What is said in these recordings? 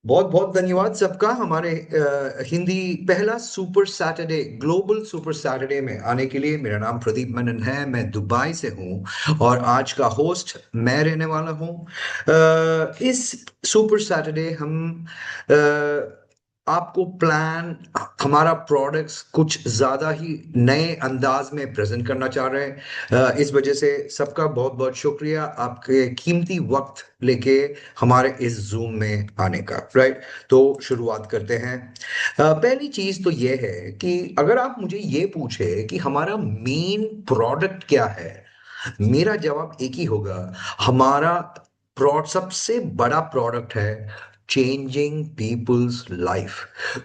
बहुत बहुत धन्यवाद सबका हमारे हिंदी पहला super Saturday global super Saturday में आने के लिए। मेरा नाम प्रदीप मेनन है, मैं दुबई से हूँ और आज का होस्ट मैं रहने वाला हूँ। इस सुपर सैटरडे हम आपको प्लान, हमारा प्रोडक्ट्स कुछ ज़्यादा ही नए अंदाज में प्रेजेंट करना चाह रहे हैं। इस वजह से सबका बहुत बहुत शुक्रिया आपके कीमती वक्त लेके हमारे इस जूम में आने का। राइट, तो शुरुआत करते हैं। पहली चीज तो ये है कि अगर आप मुझे ये पूछे कि हमारा मेन प्रोडक्ट क्या है, मेरा जवाब एक ही होगा। हमारा सबसे बड़ा प्रोडक्ट है चेंजिंग पीपल्स लाइफ,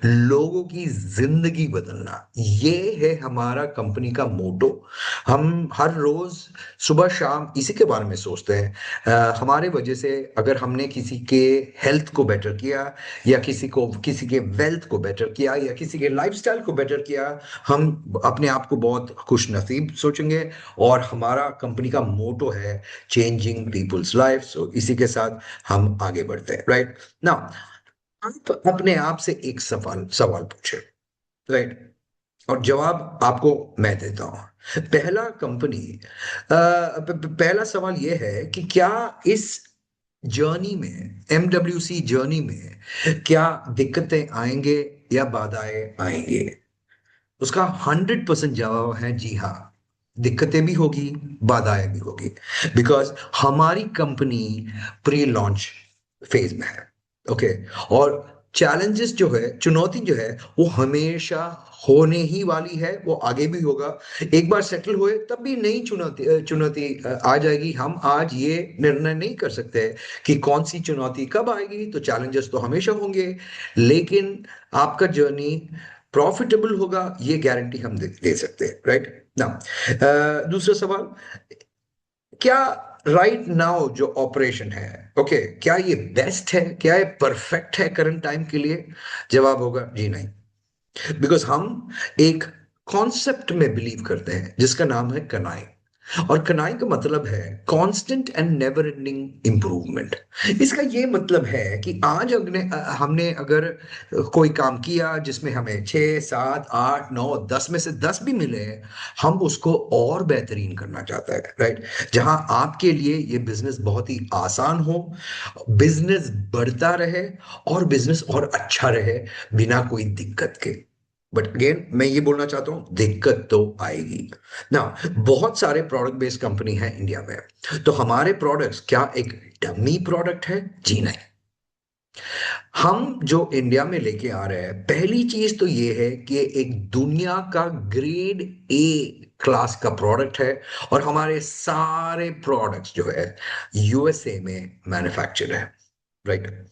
लोगों की जिंदगी बदलना। ये है हमारा कंपनी का मोटो। हम हर रोज सुबह शाम इसी के बारे में सोचते हैं। हमारे वजह से अगर हमने किसी के हेल्थ को बेटर किया, या किसी के वेल्थ को बेटर किया, या किसी के लाइफस्टाइल को बेटर किया, हम अपने आप को बहुत खुश नसीब सोचेंगे। और हमारा कंपनी का मोटो है चेंजिंग पीपल्स लाइफ। सो इसी के साथ हम आगे बढ़ते हैं। राइट ना, आप अपने आप से एक सवाल सवाल पूछे। राइट, और जवाब आपको मैं देता हूं। पहला सवाल यह है कि क्या इस जर्नी में, MWC जर्नी में, क्या दिक्कतें आएंगे या बाधाएं आएंगे? उसका 100% जवाब है जी हाँ। दिक्कतें भी होगी, बाधाएं भी होगी, बिकॉज हमारी कंपनी प्री लॉन्च फेज में है। ओके, और चैलेंजेस जो है, चुनौती जो है, वो हमेशा होने ही वाली है, वो आगे भी होगा। एक बार सेटल हुए तब भी नई चुनौती आ जाएगी। हम आज ये निर्णय नहीं कर सकते कि कौन सी चुनौती कब आएगी, तो चैलेंजेस तो हमेशा होंगे, लेकिन आपका जर्नी प्रॉफिटेबल होगा, ये गारंटी हम दे सकते हैं। राइट ना, दूसरा सवाल, क्या राइट नाउ जो ऑपरेशन है, ओके, क्या ये बेस्ट है, क्या ये परफेक्ट है करंट टाइम के लिए? जवाब होगा जी नहीं, बिकॉज हम एक कॉन्सेप्ट में बिलीव करते हैं जिसका नाम है कनाई। और कनाई का मतलब है constant and never ending improvement. इसका ये मतलब है कि आज हमने अगर कोई काम किया जिसमें हमें 6 7 8 9 10 में से 10 भी मिले, हम उसको और बेहतरीन करना चाहते हैं। राइट, जहां आपके लिए ये बिजनेस बहुत ही आसान हो, बिजनेस बढ़ता रहे और बिजनेस और अच्छा रहे बिना कोई दिक्कत के। बट अगेन मैं ये बोलना चाहता हूं, दिक्कत तो आएगी ना। बहुत सारे प्रोडक्ट बेस्ड कंपनी है इंडिया में, तो हमारे प्रोडक्ट्स क्या एक डमी प्रोडक्ट है? जी नहीं। हम जो इंडिया में लेके आ रहे हैं, पहली चीज तो ये है कि एक दुनिया का ग्रेड ए क्लास का प्रोडक्ट है। और हमारे सारे प्रोडक्ट्स जो है USA में मैन्युफैक्चर है। राइट,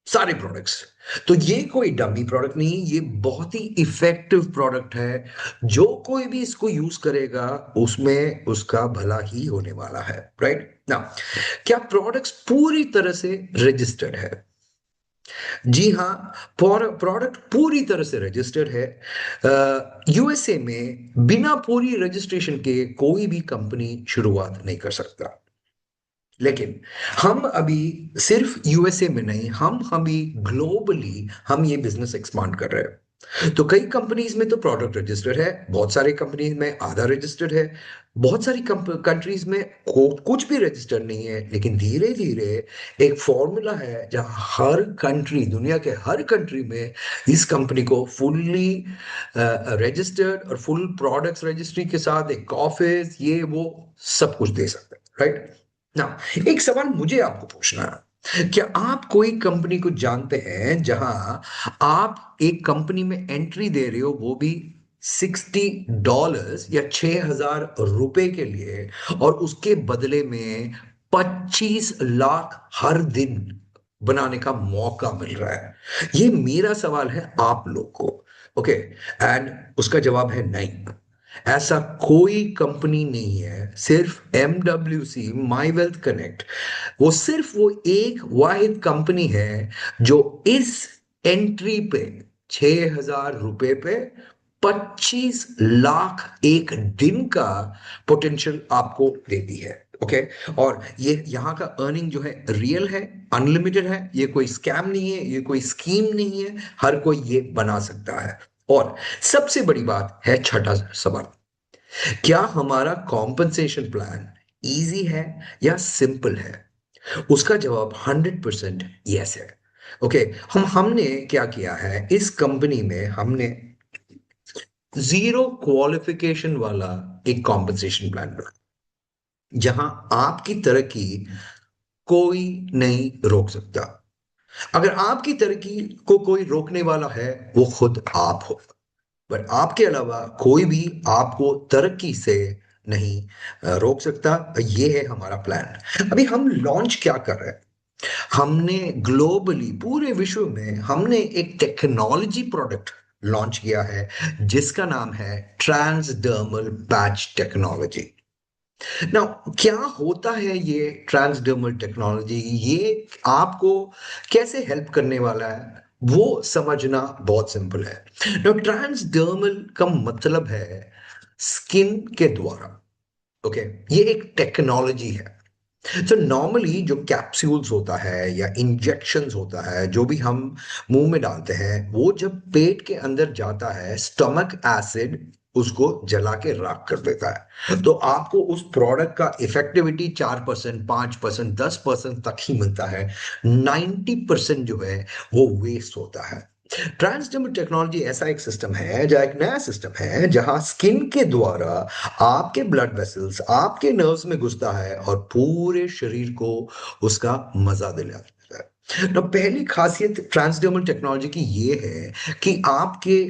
सारे प्रोडक्ट्स। तो ये कोई डमी प्रोडक्ट नहीं, ये बहुत ही इफेक्टिव प्रोडक्ट है। जो कोई भी इसको यूज करेगा उसमें उसका भला ही होने वाला है। राइट ना, क्या प्रोडक्ट्स पूरी तरह से रजिस्टर्ड है? जी हाँ, प्रोडक्ट पूरी तरह से रजिस्टर्ड है। USA में बिना पूरी रजिस्ट्रेशन के कोई भी कंपनी शुरुआत नहीं कर सकता। लेकिन हम अभी सिर्फ USA में नहीं, हम अभी ग्लोबली हम ये बिजनेस एक्सपांड कर रहे हैं। तो कई कंपनीज में तो प्रोडक्ट रजिस्टर्ड है, बहुत सारी कंपनीज में आधा रजिस्टर्ड है, बहुत सारी कंट्रीज में कुछ भी रजिस्टर्ड नहीं है। लेकिन धीरे धीरे एक फॉर्मूला है जहां हर कंट्री, दुनिया के हर कंट्री में इस कंपनी को फुल्ली रजिस्टर्ड और फुल प्रोडक्ट्स रजिस्ट्री के साथ एक ऑफिस, ये वो सब कुछ दे सकते हैं। राइट ना, एक सवाल मुझे आपको पूछना है, क्या आप कोई कंपनी को जानते हैं जहां आप एक कंपनी में एंट्री दे रहे हो, वो भी $60 या $6,000 के लिए, और उसके बदले में 25 लाख हर दिन बनाने का मौका मिल रहा है? ये मेरा सवाल है आप लोग को। ओके, एंड उसका जवाब है नहीं। ऐसा कोई कंपनी नहीं है, सिर्फ MWC माई वेल्थ कनेक्ट, वो एक वाहिद कंपनी है जो इस एंट्री पे $6,000 पे 25 लाख एक दिन का पोटेंशियल आपको देती है। ओके। और ये यहाँ का अर्निंग जो है रियल है, अनलिमिटेड है, ये कोई स्कैम नहीं है, ये कोई स्कीम नहीं है, हर कोई ये बना सकता है। और सबसे बड़ी बात है छठा सवाल, क्या हमारा कॉम्पनसेशन प्लान इजी है या सिंपल है? उसका जवाब 100% यस है। ओके। हमने क्या किया है इस कंपनी में, हमने जीरो क्वालिफिकेशन वाला एक कॉम्पनसेशन प्लान बनाया, जहां आपकी तरक्की कोई नहीं रोक सकता। अगर आपकी तरक्की को कोई रोकने वाला है, वो खुद आप हो। पर आपके अलावा कोई भी आपको तरक्की से नहीं रोक सकता। ये है हमारा प्लान। अभी हम लॉन्च क्या कर रहे हैं, हमने ग्लोबली पूरे विश्व में हमने एक टेक्नोलॉजी प्रोडक्ट लॉन्च किया है, जिसका नाम है ट्रांसडर्मल पैच टेक्नोलॉजी। ना, क्या होता है ये ट्रांसडर्मल टेक्नोलॉजी, ये आपको कैसे हेल्प करने वाला है, वो समझना बहुत सिंपल है। ना, ट्रांसडर्मल का मतलब है स्किन के द्वारा। ओके। ये एक टेक्नोलॉजी है। तो नॉर्मली जो कैप्सूल्स होता है या इंजेक्शंस होता है, जो भी हम मुंह में डालते हैं, वो जब पेट के अंदर जाता है, स्टमक एसिड उसको जला के राख कर देता है। तो आपको उस प्रोडक्ट का इफेक्टिविटी 4%, 5%, 10% तक ही मिलता है। 90% जो है वो वेस्ट होता है। ट्रांसडर्मल टेक्नोलॉजी ऐसा एक सिस्टम है, जहाँ एक नया सिस्टम है, जहां स्किन के द्वारा आपके ब्लड वेसल्स आपके नर्व्स में घुसता है और पूरे शरीर को उसका मजा दिलाता है। तो पहली खासियत ट्रांसडर्मल टेक्नोलॉजी की ये है कि आपके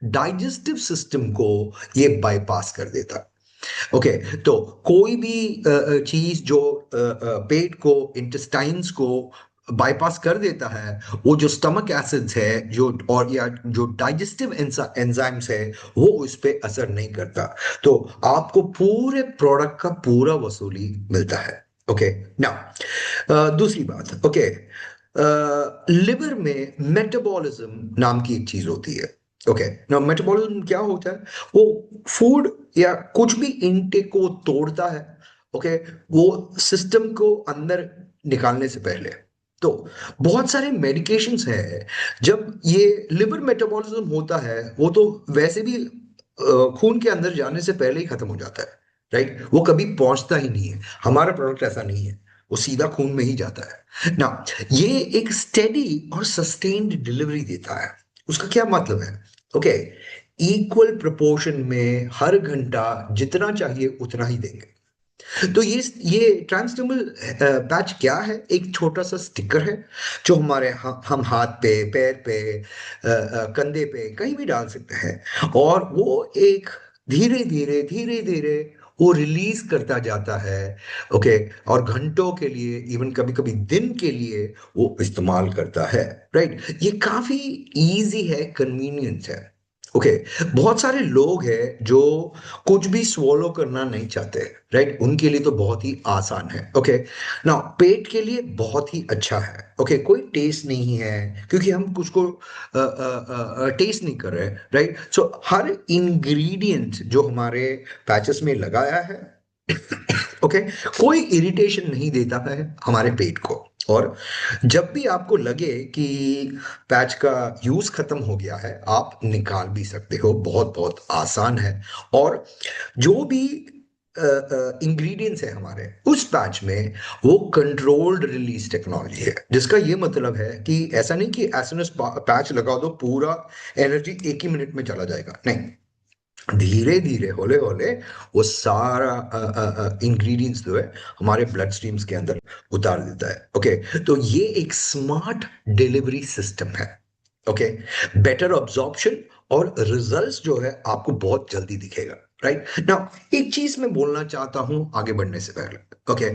डाइजेस्टिव सिस्टम को ये बाईपास कर देता है। ओके। तो कोई भी चीज जो पेट को, इंटेस्टाइन्स को बाईपास कर देता है, वो जो स्टमक एसिड्स है, जो और या जो डाइजेस्टिव एंजाइम्स है, वो उस पे असर नहीं करता। तो आपको पूरे प्रोडक्ट का पूरा वसूली मिलता है। ओके। नाउ दूसरी बात, ओके, लिवर में मेटाबॉलिज्म नाम की एक चीज होती है। ओके। ना, मेटाबॉलिज्म क्या होता है, वो फूड या कुछ भी इनटेक को तोड़ता है। ओके। वो सिस्टम को अंदर निकालने से पहले। तो बहुत सारे मेडिकेशंस हैं, जब ये लिवर मेटाबॉलिज्म होता है, वो तो वैसे भी खून के अंदर जाने से पहले ही खत्म हो जाता है। राइट, वो कभी पहुंचता ही नहीं है। हमारा प्रोडक्ट ऐसा नहीं है, वो सीधा खून में ही जाता है ना। ये एक स्टेडी और सस्टेन्ड डिलीवरी देता है। उसका क्या मतलब है? ओके। इक्वल प्रोपोर्शन में हर घंटा जितना चाहिए उतना ही देंगे। तो ये ट्रांसडर्मल पैच क्या है? एक छोटा सा स्टिकर है, जो हमारे हम हाथ पे, पैर पे, कंधे पे कहीं भी डाल सकते हैं, और वो एक धीरे धीरे वो रिलीज करता जाता है। ओके। और घंटों के लिए, इवन कभी कभी दिन के लिए वो इस्तेमाल करता है। राइट, ये काफी इजी है, कन्वीनियंस है। ओके। बहुत सारे लोग हैं जो कुछ भी स्वॉलो करना नहीं चाहते। राइट, उनके लिए तो बहुत ही आसान है। ओके। ना, पेट के लिए बहुत ही अच्छा है। ओके, कोई टेस्ट नहीं है, क्योंकि हम कुछ को टेस्ट नहीं कर रहे। राइट, सो हर इंग्रेडिएंट जो हमारे पैचेस में लगाया है, ओके, कोई इरिटेशन नहीं देता है हमारे पेट को। और जब भी आपको लगे कि पैच का यूज खत्म हो गया है, आप निकाल भी सकते हो, बहुत बहुत आसान है। और जो भी इंग्रेडिएंट्स है हमारे उस पैच में, वो कंट्रोल्ड रिलीज टेक्नोलॉजी है, जिसका ये मतलब है कि ऐसा नहीं कि एज सुन एज पैच लगा दो, पूरा एनर्जी एक ही मिनट में चला जाएगा, नहीं। धीरे धीरे, होले होले, वो सारा इंग्रेडिएंट्स जो है हमारे ब्लड स्ट्रीम्स के अंदर उतार देता है। ओके। तो ये एक स्मार्ट डिलीवरी सिस्टम है। ओके। बेटर ऑब्जॉर्प्शन और रिजल्ट्स जो है आपको बहुत जल्दी दिखेगा। राइट नाउ, एक चीज मैं बोलना चाहता हूं आगे बढ़ने से पहले। ओके।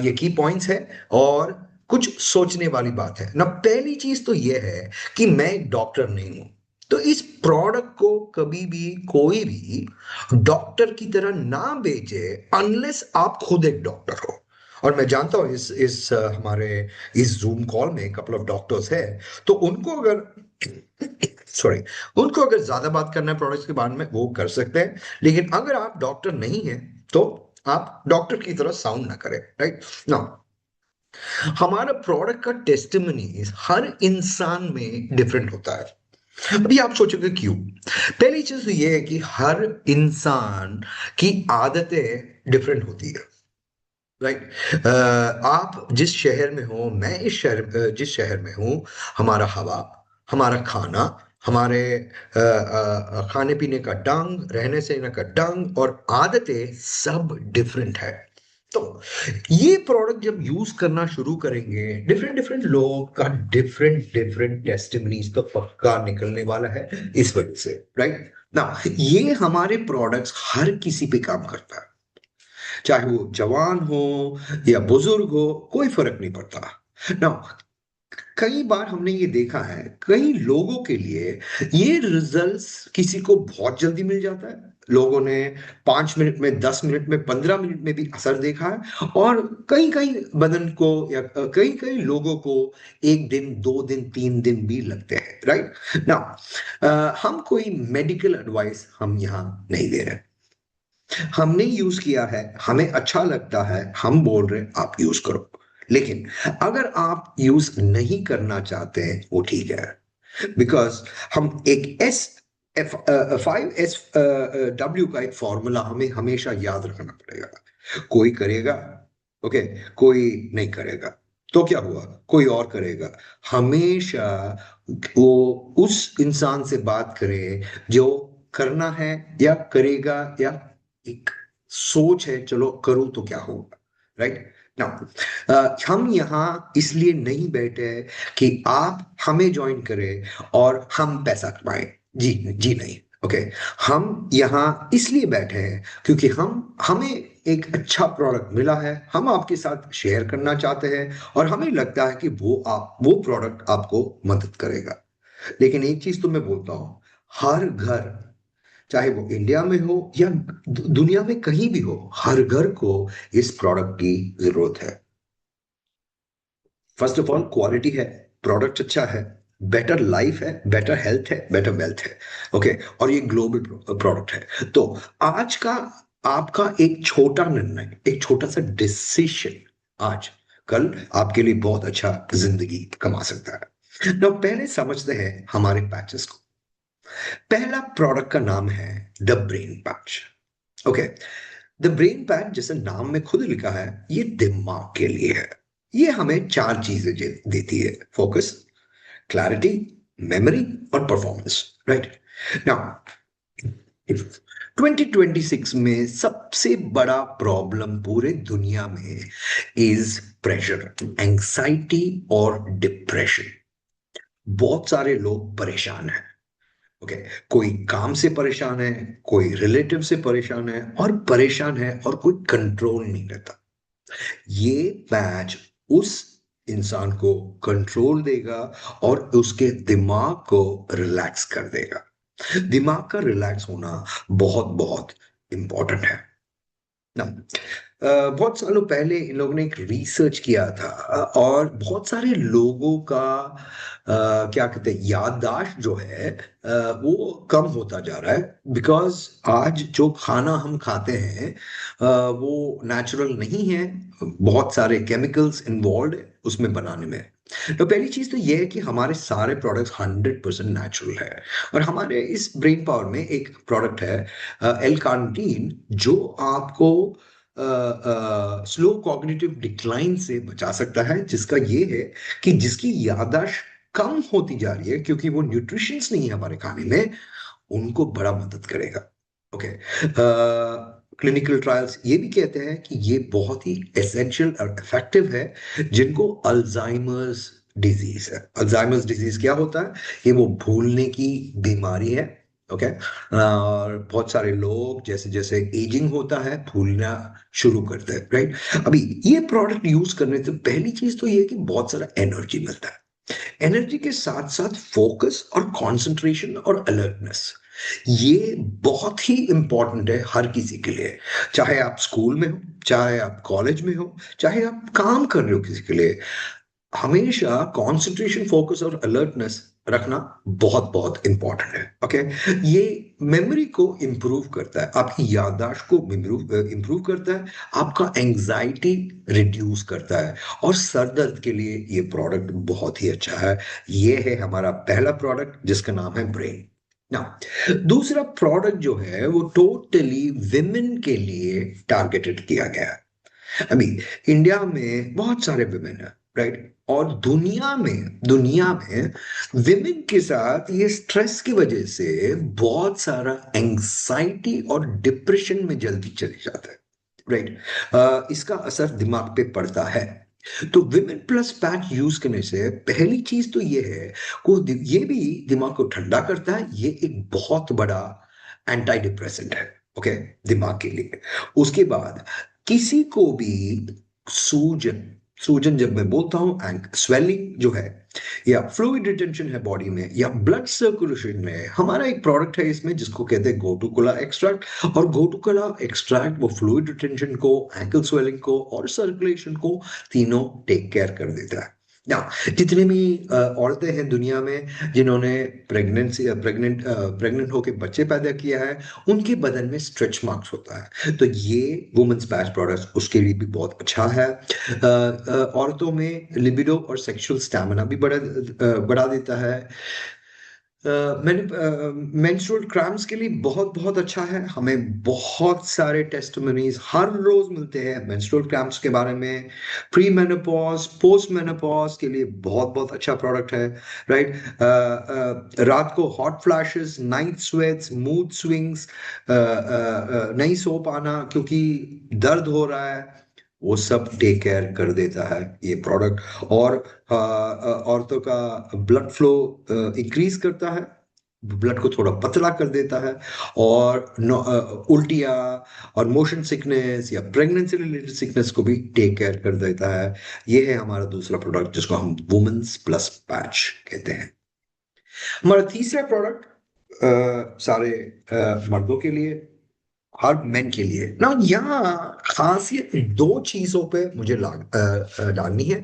ये की पॉइंट्स है और कुछ सोचने वाली बात है ना। पहली चीज तो ये है कि मैं एक डॉक्टर नहीं हूं, तो इस प्रोडक्ट को कभी भी कोई भी डॉक्टर की तरह ना बेचे, अनलेस आप खुद एक डॉक्टर हो। और मैं जानता हूं हमारे इस जूम कॉल में कपल ऑफ डॉक्टर्स है, तो उनको अगर सॉरी, उनको अगर ज्यादा बात करना है प्रोडक्ट्स के बारे में, वो कर सकते हैं। लेकिन अगर आप डॉक्टर नहीं हैं, तो आप डॉक्टर की तरह साउंड ना करें, राइट ना। हमारा प्रोडक्ट का टेस्टिमनी हर इंसान में डिफरेंट होता है। अभी आप सोचोगे क्यों? पहली चीज तो ये है कि हर इंसान की आदतें डिफरेंट होती है, राइट। आप जिस शहर में हो, मैं जिस शहर में हूँ, हमारा हवा, हमारा खाना, हमारे खाने पीने का ढंग, रहने सहने का ढंग और आदतें सब डिफरेंट है। तो ये प्रोडक्ट जब यूज करना शुरू करेंगे, डिफरेंट डिफरेंट लोगों का डिफरेंट डिफरेंट टेस्टिमनीज तो पक्का निकलने वाला है इस वजह से, राइट ना। ये हमारे प्रोडक्ट्स हर किसी पे काम करता है, चाहे वो जवान हो या बुजुर्ग हो, कोई फर्क नहीं पड़ता ना। कई बार हमने ये देखा है, कई लोगों के लिए ये रिजल्ट्स किसी को बहुत जल्दी मिल जाता है। लोगों ने 5 मिनट में, 10 मिनट में, 15 मिनट में भी असर देखा है, और कई कई बदन को या कई कई लोगों को 1 दिन, 2 दिन, 3 दिन भी लगते हैं, राइट ना। हम कोई मेडिकल एडवाइस हम यहाँ नहीं दे रहे। हमने यूज किया है, हमें अच्छा लगता है, हम बोल रहे हैं आप यूज करो। लेकिन अगर आप यूज नहीं करना चाहते हैं, वो ठीक है। बिकॉज हम एक FIVSW का एक फॉर्मूला हमें हमेशा याद रखना पड़ेगा। कोई करेगा, ओके, कोई नहीं करेगा, तो क्या हुआ, कोई और करेगा। हमेशा वो उस इंसान से बात करे जो करना है या करेगा, या एक सोच है चलो करूं तो क्या होगा, राइट ना। हम यहाँ इसलिए नहीं बैठे हैं कि आप हमें ज्वाइन करें और हम पैसा कमाएं। जी जी नहीं, ओके। हम यहाँ इसलिए बैठे हैं क्योंकि हमें एक अच्छा प्रोडक्ट मिला है, हम आपके साथ शेयर करना चाहते हैं, और हमें लगता है कि वो प्रोडक्ट आपको मदद करेगा। लेकिन एक चीज तो मैं बोलता हूँ, हर घर, चाहे वो इंडिया में हो या दुनिया में कहीं भी हो, हर घर को इस प्रोडक्ट की जरूरत है। फर्स्ट ऑफ ऑल क्वालिटी है, प्रोडक्ट अच्छा है, बेटर लाइफ है, बेटर हेल्थ है, बेटर वेल्थ है, ओके। और ये ग्लोबल प्रोडक्ट है। तो आज का आपका एक छोटा निर्णय, एक छोटा सा डिसीशन, आज कल आपके लिए बहुत अच्छा जिंदगी कमा सकता है। तो पहले समझते हैं हमारे पैचेस को। पहला प्रोडक्ट का नाम है the brain patch, okay. The brain patch जैसे नाम में खुद लिखा है, ये दिमाग के लिए है। ये हमें चार चीजें देती है: फोकस, क्लैरिटी, मेमोरी और परफॉर्मेंस, राइट नाउ। 2026 में सबसे बड़ा प्रॉब्लम पूरे दुनिया में इज प्रेशर, एंग्जाइटी और डिप्रेशन। बहुत सारे लोग परेशान हैं, ओके। कोई काम से परेशान है, कोई रिलेटिव से परेशान है, और परेशान है और कोई कंट्रोल नहीं रहता। ये पैच उस इंसान को कंट्रोल देगा और उसके दिमाग को रिलैक्स कर देगा। दिमाग का रिलैक्स होना बहुत बहुत इंपॉर्टेंट है ना। बहुत सालों पहले इन लोगों ने एक रिसर्च किया था, और बहुत सारे लोगों का क्या कहते हैं, याददाश्त जो है वो कम होता जा रहा है। बिकॉज आज जो खाना हम खाते हैं वो नेचुरल नहीं है, बहुत सारे केमिकल्स इन्वॉल्व है उसमें बनाने में। तो पहली चीज तो ये है कि हमारे सारे प्रोडक्ट्स 100% नेचुरल है। और हमारे इस ब्रेन पावर में एक प्रोडक्ट है एल कार्निटीन, जो आपको स्लो कॉग्निटिव डिक्लाइन से बचा सकता है, जिसका ये है कि जिसकी याददाश्त कम होती जा रही है क्योंकि वो न्यूट्रिशंस नहीं है हमारे खाने में, उनको बड़ा मदद करेगा, ओके। क्लिनिकल ट्रायल्स ये भी कहते हैं कि ये बहुत ही एसेंशियल और इफेक्टिव है जिनको अल्जाइमर्स डिजीज है। अल्जाइमर्स डिजीज क्या होता है? ये वो भूलने की बीमारी है, ओके। और बहुत सारे लोग जैसे जैसे एजिंग होता है भूलना शुरू करते हैं, राइट। अभी ये प्रोडक्ट यूज करने से पहली चीज तो ये है कि बहुत सारा एनर्जी मिलता है। एनर्जी के साथ साथ फोकस और कंसंट्रेशन और अलर्टनेस, ये बहुत ही इंपॉर्टेंट है हर किसी के लिए। चाहे आप स्कूल में हो, चाहे आप कॉलेज में हो, चाहे आप काम कर रहे हो किसी के लिए, हमेशा कंसंट्रेशन, फोकस और अलर्टनेस रखना बहुत बहुत इंपॉर्टेंट है। ओके, ये मेमोरी को इम्प्रूव करता है, आपकी याददाश्त को इम्प्रूव करता है, आपका एंजाइटी रिड्यूस करता है, और सर दर्द के लिए ये प्रोडक्ट बहुत ही अच्छा है। ये है हमारा पहला प्रोडक्ट जिसका नाम है ब्रेन ना। दूसरा प्रोडक्ट जो है वो टोटली विमेन के लिए टारगेटेड किया गया है। अभी इंडिया में बहुत सारे विमेन हैं, राइट, और दुनिया में विमेन के साथ ये स्ट्रेस की वजह से बहुत सारा एंग्जाइटी और डिप्रेशन में जल्दी चले जाता है, राइट। इसका असर दिमाग पे पड़ता है। तो विमेन प्लस पैच यूज करने से पहली चीज तो ये है को ये भी दिमाग को ठंडा करता है, ये एक बहुत बड़ा एंटी डिप्रेसेंट है, ओके, दिमाग के लिए। उसके बाद किसी को भी सूजन सूजन जब मैं बोलता हूं, स्वेलिंग जो है या फ्लूइड रिटेंशन है बॉडी में या ब्लड सर्कुलेशन में, हमारा एक प्रोडक्ट है इसमें जिसको कहते हैं गोटुकोला एक्सट्रैक्ट। और गोटुकोला एक्सट्रैक्ट वो फ्लूइड रिटेंशन को, एंकल स्वेलिंग को और सर्कुलेशन को तीनों टेक केयर कर देता है ना। जितने भी औरतें हैं दुनिया में जिन्होंने प्रेग्नेंट होकर बच्चे पैदा किया है, उनके बदन में स्ट्रेच मार्क्स होता है, तो ये वुमेन्स पैच प्रोडक्ट्स उसके लिए भी बहुत अच्छा है। औरतों में लिबिडो और सेक्सुअल स्टैमिना भी बढ़ा देता है। मैंने मेंस्ट्रुअल क्रैम्प्स के लिए बहुत बहुत अच्छा है। हमें बहुत सारे टेस्टिमनीज हर रोज मिलते हैं मेंस्ट्रुअल क्रैम्प्स के बारे में। प्री मेनोपॉज, पोस्ट मेनोपॉज के लिए बहुत बहुत अच्छा प्रोडक्ट है, राइट। रात को hot flashes, night sweats, mood swings, नहीं सो पाना क्योंकि दर्द हो रहा है, वो सब टेक केयर कर देता है ये प्रोडक्ट। और औरतों का ब्लड फ्लो इंक्रीज करता है, ब्लड को थोड़ा पतला कर देता है, और उल्टियाँ और मोशन सिकनेस या प्रेगनेंसी रिलेटेड सिकनेस को भी टेक केयर कर देता है। ये है हमारा दूसरा प्रोडक्ट जिसको हम वुमेन्स प्लस पैच कहते हैं। हमारा तीसरा प्रोडक्ट सारे मर्दों के लिए, हर मेन के लिए ना। यहाँ खासियत दो चीजों पे मुझे डालनी है।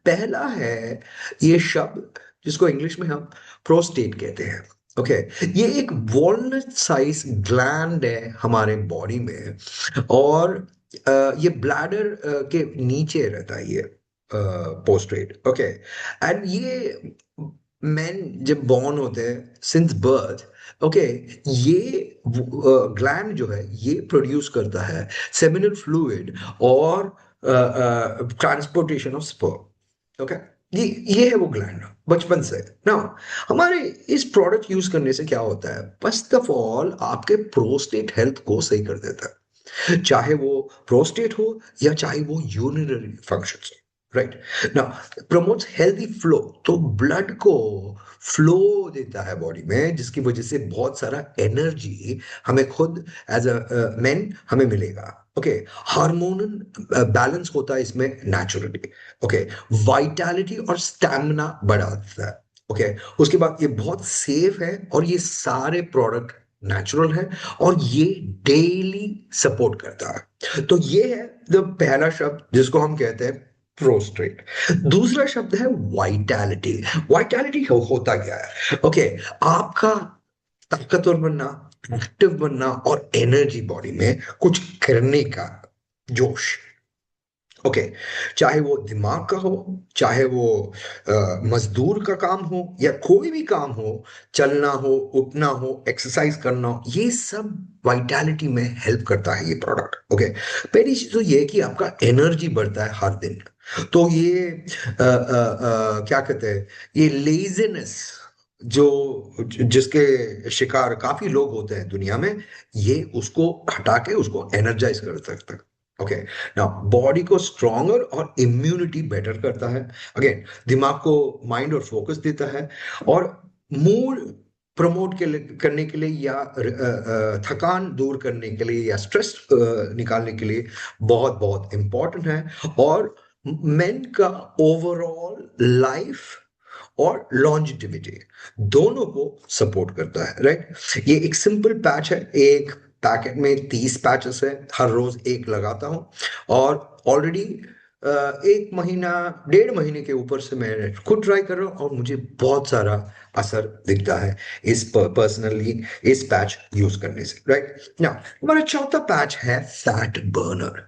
पहला है ये शब्द जिसको इंग्लिश में हम प्रोस्टेट कहते हैं, ओके। ये एक वॉलनट साइज ग्लैंड है हमारे बॉडी में, और ये ब्लैडर के नीचे रहता है, ये पोस्ट्रेट, ओके। एंड ये मेन जब बॉर्न होते हैं सिंस बर्थ, ओके, ये ग्लैंड जो है ये प्रोड्यूस करता है सेमिनल फ्लूइड और ट्रांसपोर्टेशन ऑफ स्पर्म, ओके। ये है वो ग्लैंड बचपन से ना। हमारे इस प्रोडक्ट यूज करने से क्या होता है, फर्स्ट ऑफ ऑल आपके प्रोस्टेट हेल्थ को सही कर देता है, चाहे वो प्रोस्टेट हो या चाहे वो यूरिनरी फंक्शंस, राइट ना। प्रमोट्स हेल्दी फ्लो, तो ब्लड को फ्लो देता है बॉडी में, जिसकी वजह से बहुत सारा एनर्जी हमें खुद एज अ मैन हमें मिलेगा, ओके। हार्मोनल बैलेंस होता है इसमें नेचुरली, ओके। वाइटैलिटी और स्टैमिना बढ़ा देता है, ओके। उसके बाद ये बहुत सेफ है, और ये सारे प्रोडक्ट नेचुरल है, और ये डेली सपोर्ट करता है। तो ये है जो पहला शब्द जिसको हम कहते हैं प्रोस्ट्रेट। दूसरा शब्द है वाइटैलिटी। वाइटैलिटी होता क्या है, ओके। आपका ताकतवर बनना, एक्टिव बनना और एनर्जी बॉडी में कुछ करने का जोश, ओके। चाहे वो दिमाग का हो, चाहे वो मजदूर का काम हो या कोई भी काम हो, चलना हो, उठना हो, एक्सरसाइज करना हो, ये सब वाइटैलिटी में हेल्प करता है ये प्रोडक्ट, ओके। पहली चीज तो ये है कि आपका एनर्जी बढ़ता है हर दिन। तो ये क्या कहते हैं, ये लेजीनेस जो जिसके शिकार काफी लोग होते हैं दुनिया में, ये उसको हटा के उसको एनर्जाइज कर सकता है, ओके ना। बॉडी को स्ट्रॉन्गर और इम्यूनिटी बेटर करता है, अगेन दिमाग को माइंड और फोकस देता है, और मूड प्रमोट के लिए करने के लिए या थकान दूर करने के लिए या स्ट्रेस निकालने के लिए बहुत बहुत इंपॉर्टेंट है, और मेन का ओवरऑल लाइफ और लॉन्जिटिविटी दोनों को सपोर्ट करता है, राइट। ये एक सिंपल पैच है, एक पैकेट में 30 पैचेस है, हर रोज एक लगाता हूं, और ऑलरेडी एक महीना, 1.5 महीने के ऊपर से मैं खुद ट्राई कर रहा हूँ और मुझे बहुत सारा असर दिखता है इस पर्सनली इस पैच यूज करने से, राइट ना। हमारा चौथा पैच है फैट बर्नर।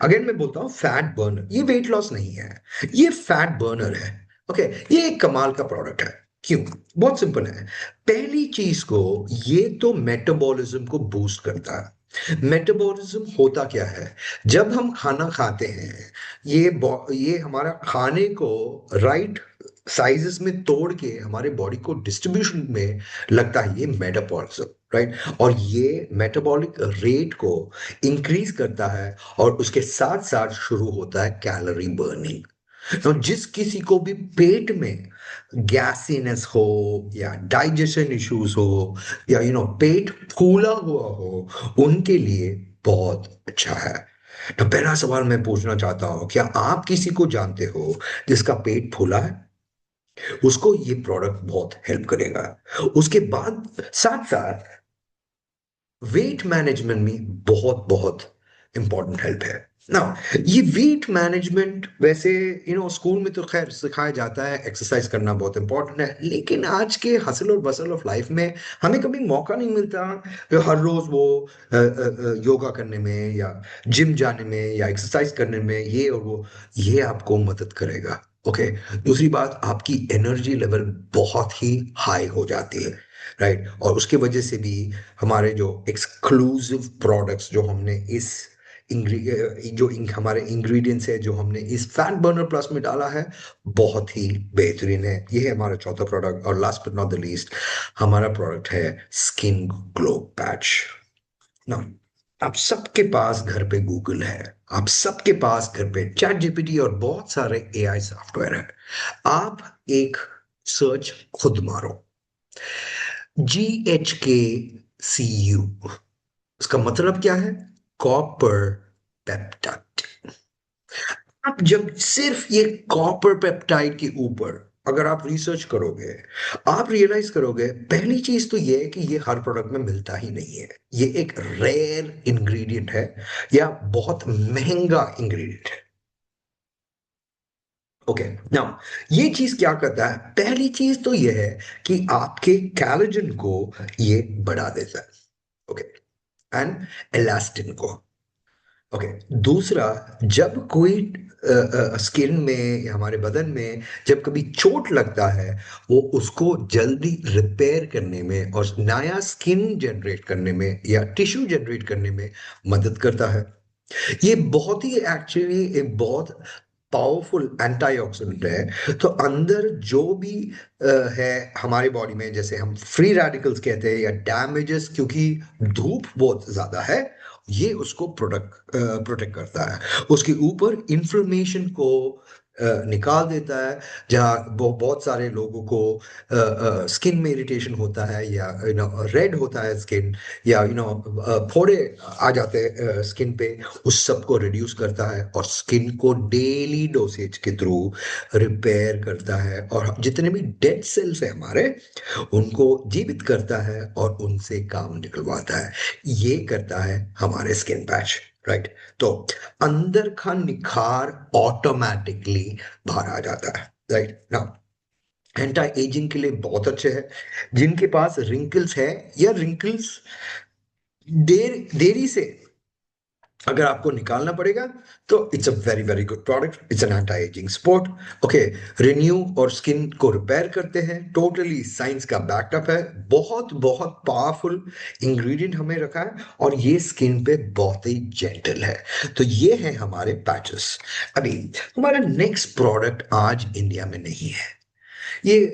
अगेन मैं बोलता हूँ फैट बर्नर, ये वेट लॉस नहीं है, ये फैट बर्नर है। ओके, ये एक कमाल का प्रोडक्ट है। क्यों? बहुत सिंपल है। पहली चीज को, ये तो मेटाबॉलिज्म को बूस्ट करता है। मेटाबॉलिज्म होता क्या है? जब हम खाना खाते हैं, ये हमारा खाने को राइट साइजेस में तोड़ के हमारे बॉडी को डिस्ट्रीब्यूशन में लगता है, ये मेटाबॉलिज्म, राइट। और ये मेटाबॉलिक रेट को इंक्रीज करता है और उसके साथ साथ शुरू होता है कैलोरी बर्निंग। तो जिस किसी को भी पेट में गैसीनेस हो या डाइजेशन इश्यूज हो या पेट फूला हुआ हो, उनके लिए बहुत अच्छा है। तो पहला सवाल मैं पूछना चाहता हूं, क्या आप किसी को जानते हो जिसका पेट फूला है? उसको ये प्रोडक्ट बहुत हेल्प करेगा। उसके बाद साथ साथ वेट मैनेजमेंट में बहुत बहुत इंपॉर्टेंट हेल्प है ना। ये वेट मैनेजमेंट वैसे स्कूल में तो खैर सिखाया जाता है, एक्सरसाइज करना बहुत इंपॉर्टेंट है, लेकिन आज के हसल और बसल ऑफ लाइफ में हमें कभी मौका नहीं मिलता हर रोज वो योगा करने में या जिम जाने में या एक्सरसाइज करने में, ये और वो। ये आपको मदद करेगा। ओके। दूसरी बात, आपकी एनर्जी लेवल बहुत ही हाई हो जाती है, राइट। और उसके वजह से भी हमारे जो एक्सक्लूसिव प्रोडक्ट्स जो हमने इस हमारे इंग्रेडिएंट्स है जो हमने इस फैट बर्नर प्लस में डाला है, बहुत ही बेहतरीन है। ये है हमारा चौथा प्रोडक्ट। और last but not the least, हमारा प्रोडक्ट है स्किन ग्लो पैच ना। आप सबके पास घर पे गूगल है, आप सबके पास घर पे चैट जीपीटी और बहुत सारे एआई सॉफ्टवेयर है। आप एक सर्च खुद मारो, GHK CU, उसका मतलब क्या है? Copper peptide. आप जब सिर्फ ये कॉपर पेप्टाइड के ऊपर अगर आप रिसर्च करोगे, आप रियलाइज करोगे पहली चीज तो ये है कि ये हर प्रोडक्ट में मिलता ही नहीं है। ये एक रेयर इंग्रेडिएंट है या बहुत महंगा इंग्रेडिएंट है। ओके, नाउ ये चीज क्या करता है? पहली चीज तो ये है कि आपके कैलोजन को ये बढ़ा देता है। ओके, एंड इलास्टिन को। ओके। दूसरा, जब कोई स्किन में या हमारे बदन में जब कभी चोट लगता है, वो उसको जल्दी रिपेयर करने में और नया स्किन जनरेट करने में या टिश्यू जनरेट करने में मदद करता है। ये बहुत ही एक्चुअली एक बहुत पावरफुल एंटीऑक्सीडेंट है। तो अंदर जो भी है हमारे बॉडी में, जैसे हम फ्री रेडिकल्स कहते हैं या डैमेजेस, क्योंकि धूप बहुत ज्यादा है, ये उसको प्रोटेक्ट करता है। उसके ऊपर इंफ्लेमेशन को निकाल देता है। जहाँ बहुत सारे लोगों को स्किन में इरिटेशन होता है या रेड होता है स्किन, या फोड़े आ जाते हैं स्किन पे, उस सब को रिड्यूस करता है और स्किन को डेली डोसेज के थ्रू रिपेयर करता है और जितने भी डेड सेल्स है हमारे, उनको जीवित करता है और उनसे काम निकलवाता है। ये करता है हमारे स्किन पैच, राइट। तो अंदर का निखार ऑटोमेटिकली बाहर आ जाता है, राइट ना। एंटी एजिंग के लिए बहुत अच्छे है। जिनके पास रिंकल्स है या रिंकल्स देरी से अगर आपको निकालना पड़ेगा, तो it's a very very good product. It's an anti ageing sport. Okay, renew और स्किन को रिपेयर करते हैं, टोटली साइंस का बैकअप है, बहुत बहुत पावरफुल इंग्रेडिएंट हमें रखा है और ये स्किन पे बहुत ही जेंटल है। तो ये है हमारे पैचेस। अभी हमारा नेक्स्ट प्रोडक्ट आज इंडिया में नहीं है, ये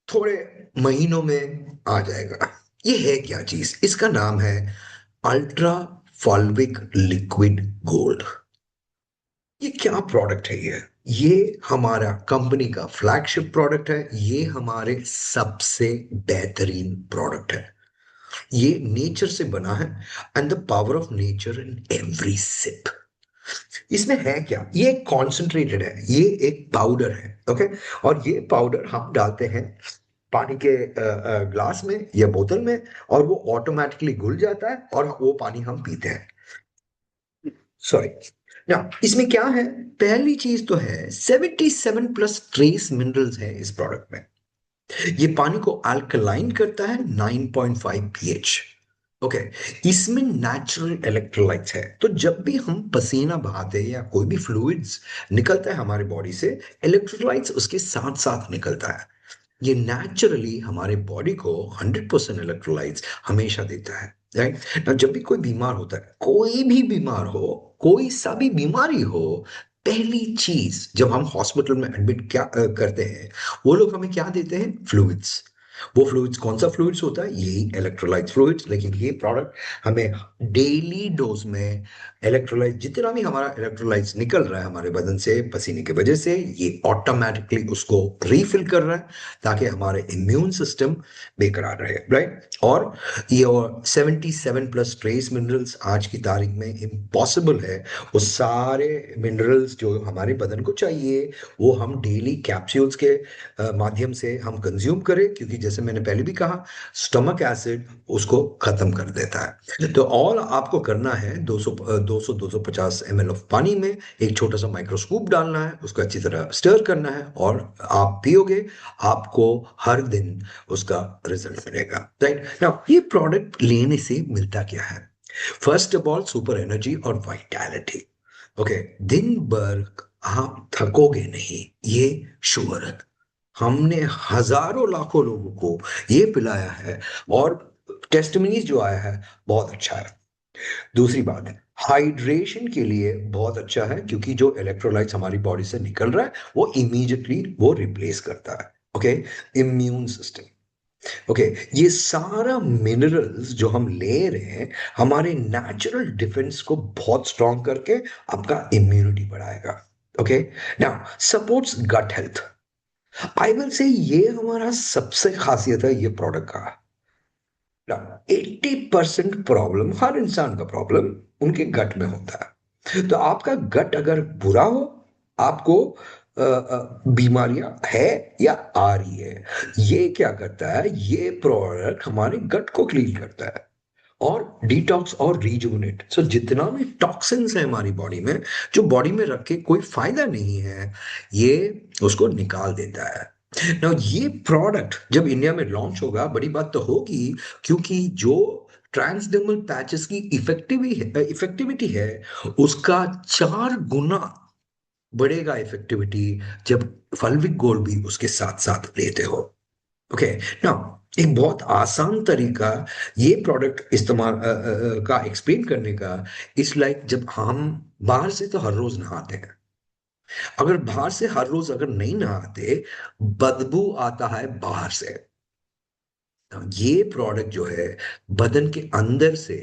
थोड़े महीनों में आ जाएगा। ये है क्या चीज? इसका नाम है अल्ट्रा फॉल्विक लिक्विड गोल्ड। ये क्या प्रोडक्ट है? ये हमारा कंपनी का फ्लैगशिप प्रोडक्ट है। ये हमारे सबसे बेहतरीन प्रोडक्ट है। ये नेचर से बना है, and the power of nature in every sip. इसमें है क्या? ये कॉन्सेंट्रेटेड है, ये एक पाउडर है। ओके। और ये पाउडर हम डालते हैं पानी के ग्लास में या बोतल में, और वो ऑटोमेटिकली घुल जाता है और वो पानी हम पीते हैं। सॉरी। या इसमें क्या है, पहली चीज तो है 77 प्लस ट्रेस मिनरल्स है इस प्रोडक्ट में। ये पानी को अल्कलाइन करता है 9.5 pH। ओके, इसमें नेचुरल इलेक्ट्रोलाइट्स है, तो जब भी हम पसीना बहाते हैं या कोई भी फ्लूइड्स निकलता है हमारे बॉडी से, इलेक्ट्रोलाइट्स उसके साथ साथ निकलता है। ये नेचुरली हमारे बॉडी को 100% इलेक्ट्रोलाइट्स हमेशा देता है, राइट ना। जब भी कोई बीमार होता है, कोई भी बीमार हो, कोई सा भी बीमारी हो, पहली चीज जब हम हॉस्पिटल में एडमिट क्या करते हैं, वो लोग हमें क्या देते हैं, फ्लूइड्स। वो फ्लूइड्स कौन सा फ्लूइड्स होता है, यही इलेक्ट्रोलाइट फ्लूइड्स। लेकिन ये प्रोडक्ट हमें डेली डोज में इलेक्ट्रोलाइट, जितना भी हमारा इलेक्ट्रोलाइट्स निकल रहा है हमारे बदन से पसीने की वजह से, ये ऑटोमेटिकली उसको रीफिल कर रहा है, ताकि हमारे इम्यून सिस्टम बेकरार रहे, राइट। और ये और 77 प्लस ट्रेस मिनरल्स आज की तारीख में इम्पॉसिबल है वो सारे मिनरल्स जो हमारे बदन को चाहिए वो हम डेली कैप्सूल्स के माध्यम से हम कंज्यूम करें, क्योंकि जैसे मैंने पहले भी कहा, स्टमक एसिड उसको खत्म कर देता है। तो ऑल आपको करना है, 250 ml ऑफ पानी में एक छोटा सा माइक्रोस्कोप डालना है, उसको अच्छी तरह स्टर करना है और आप पियोगे, आपको हर दिन उसका रिजल्ट मिलेगा, राइट। नाउ ये प्रोडक्ट लेने से मिलता क्या है, first of all super energy और वाइटैलिटी। ओके, दिन भर आप थकोगे नहीं, ये श्योर है। हमने हजारों लाखों लोगों को ये पिलाया है और टेस्टमनीज जो आया है बहुत अच्छा है। दूसरी बात है, हाइड्रेशन के लिए बहुत अच्छा है, क्योंकि जो इलेक्ट्रोलाइट्स हमारी बॉडी से निकल रहा है वो इमीडिएटली वो रिप्लेस करता है। Okay, immune system. ओके, ये सारा मिनरल्स जो हम ले रहे हैं हमारे नेचुरल डिफेंस को बहुत स्ट्रांग करके आपका इम्यूनिटी बढ़ाएगा। Okay, now supports gut health. I will say ये हमारा सबसे खासियत है ये प्रोडक्ट का। 80% प्रॉब्लम, हर इंसान का प्रॉब्लम उनके गट में होता है। तो आपका गट अगर बुरा हो, आपको बीमारियां है या आ रही है, ये क्या करता है, ये प्रोडक्ट हमारे गट को क्लीन करता है और डिटॉक्स और रिजुविनेट। सो जितना भी टॉक्सिन्स है हमारी बॉडी में, जो बॉडी में रख के कोई फायदा नहीं है, ये उसको निकाल देता है। नाउ ये प्रोडक्ट जब इंडिया में लॉन्च होगा बड़ी बात तो होगी, क्योंकि जो ट्रांसडर्मल पैचेस की इफेक्टिविटी है उसका 4 गुना बढ़ेगा इफेक्टिविटी, जब फल्विक गोल्ड भी उसके साथ साथ लेते हो। ओके, नाउ एक बहुत आसान तरीका ये प्रोडक्ट इस्तेमाल का एक्सप्लेन करने का, इस लाइक जब हम बाहर से तो हर रोज नहाते हैं, अगर बाहर से हर रोज अगर नहीं नहाते, बदबू आता है बाहर से। अब ये प्रोडक्ट जो है बदन के अंदर से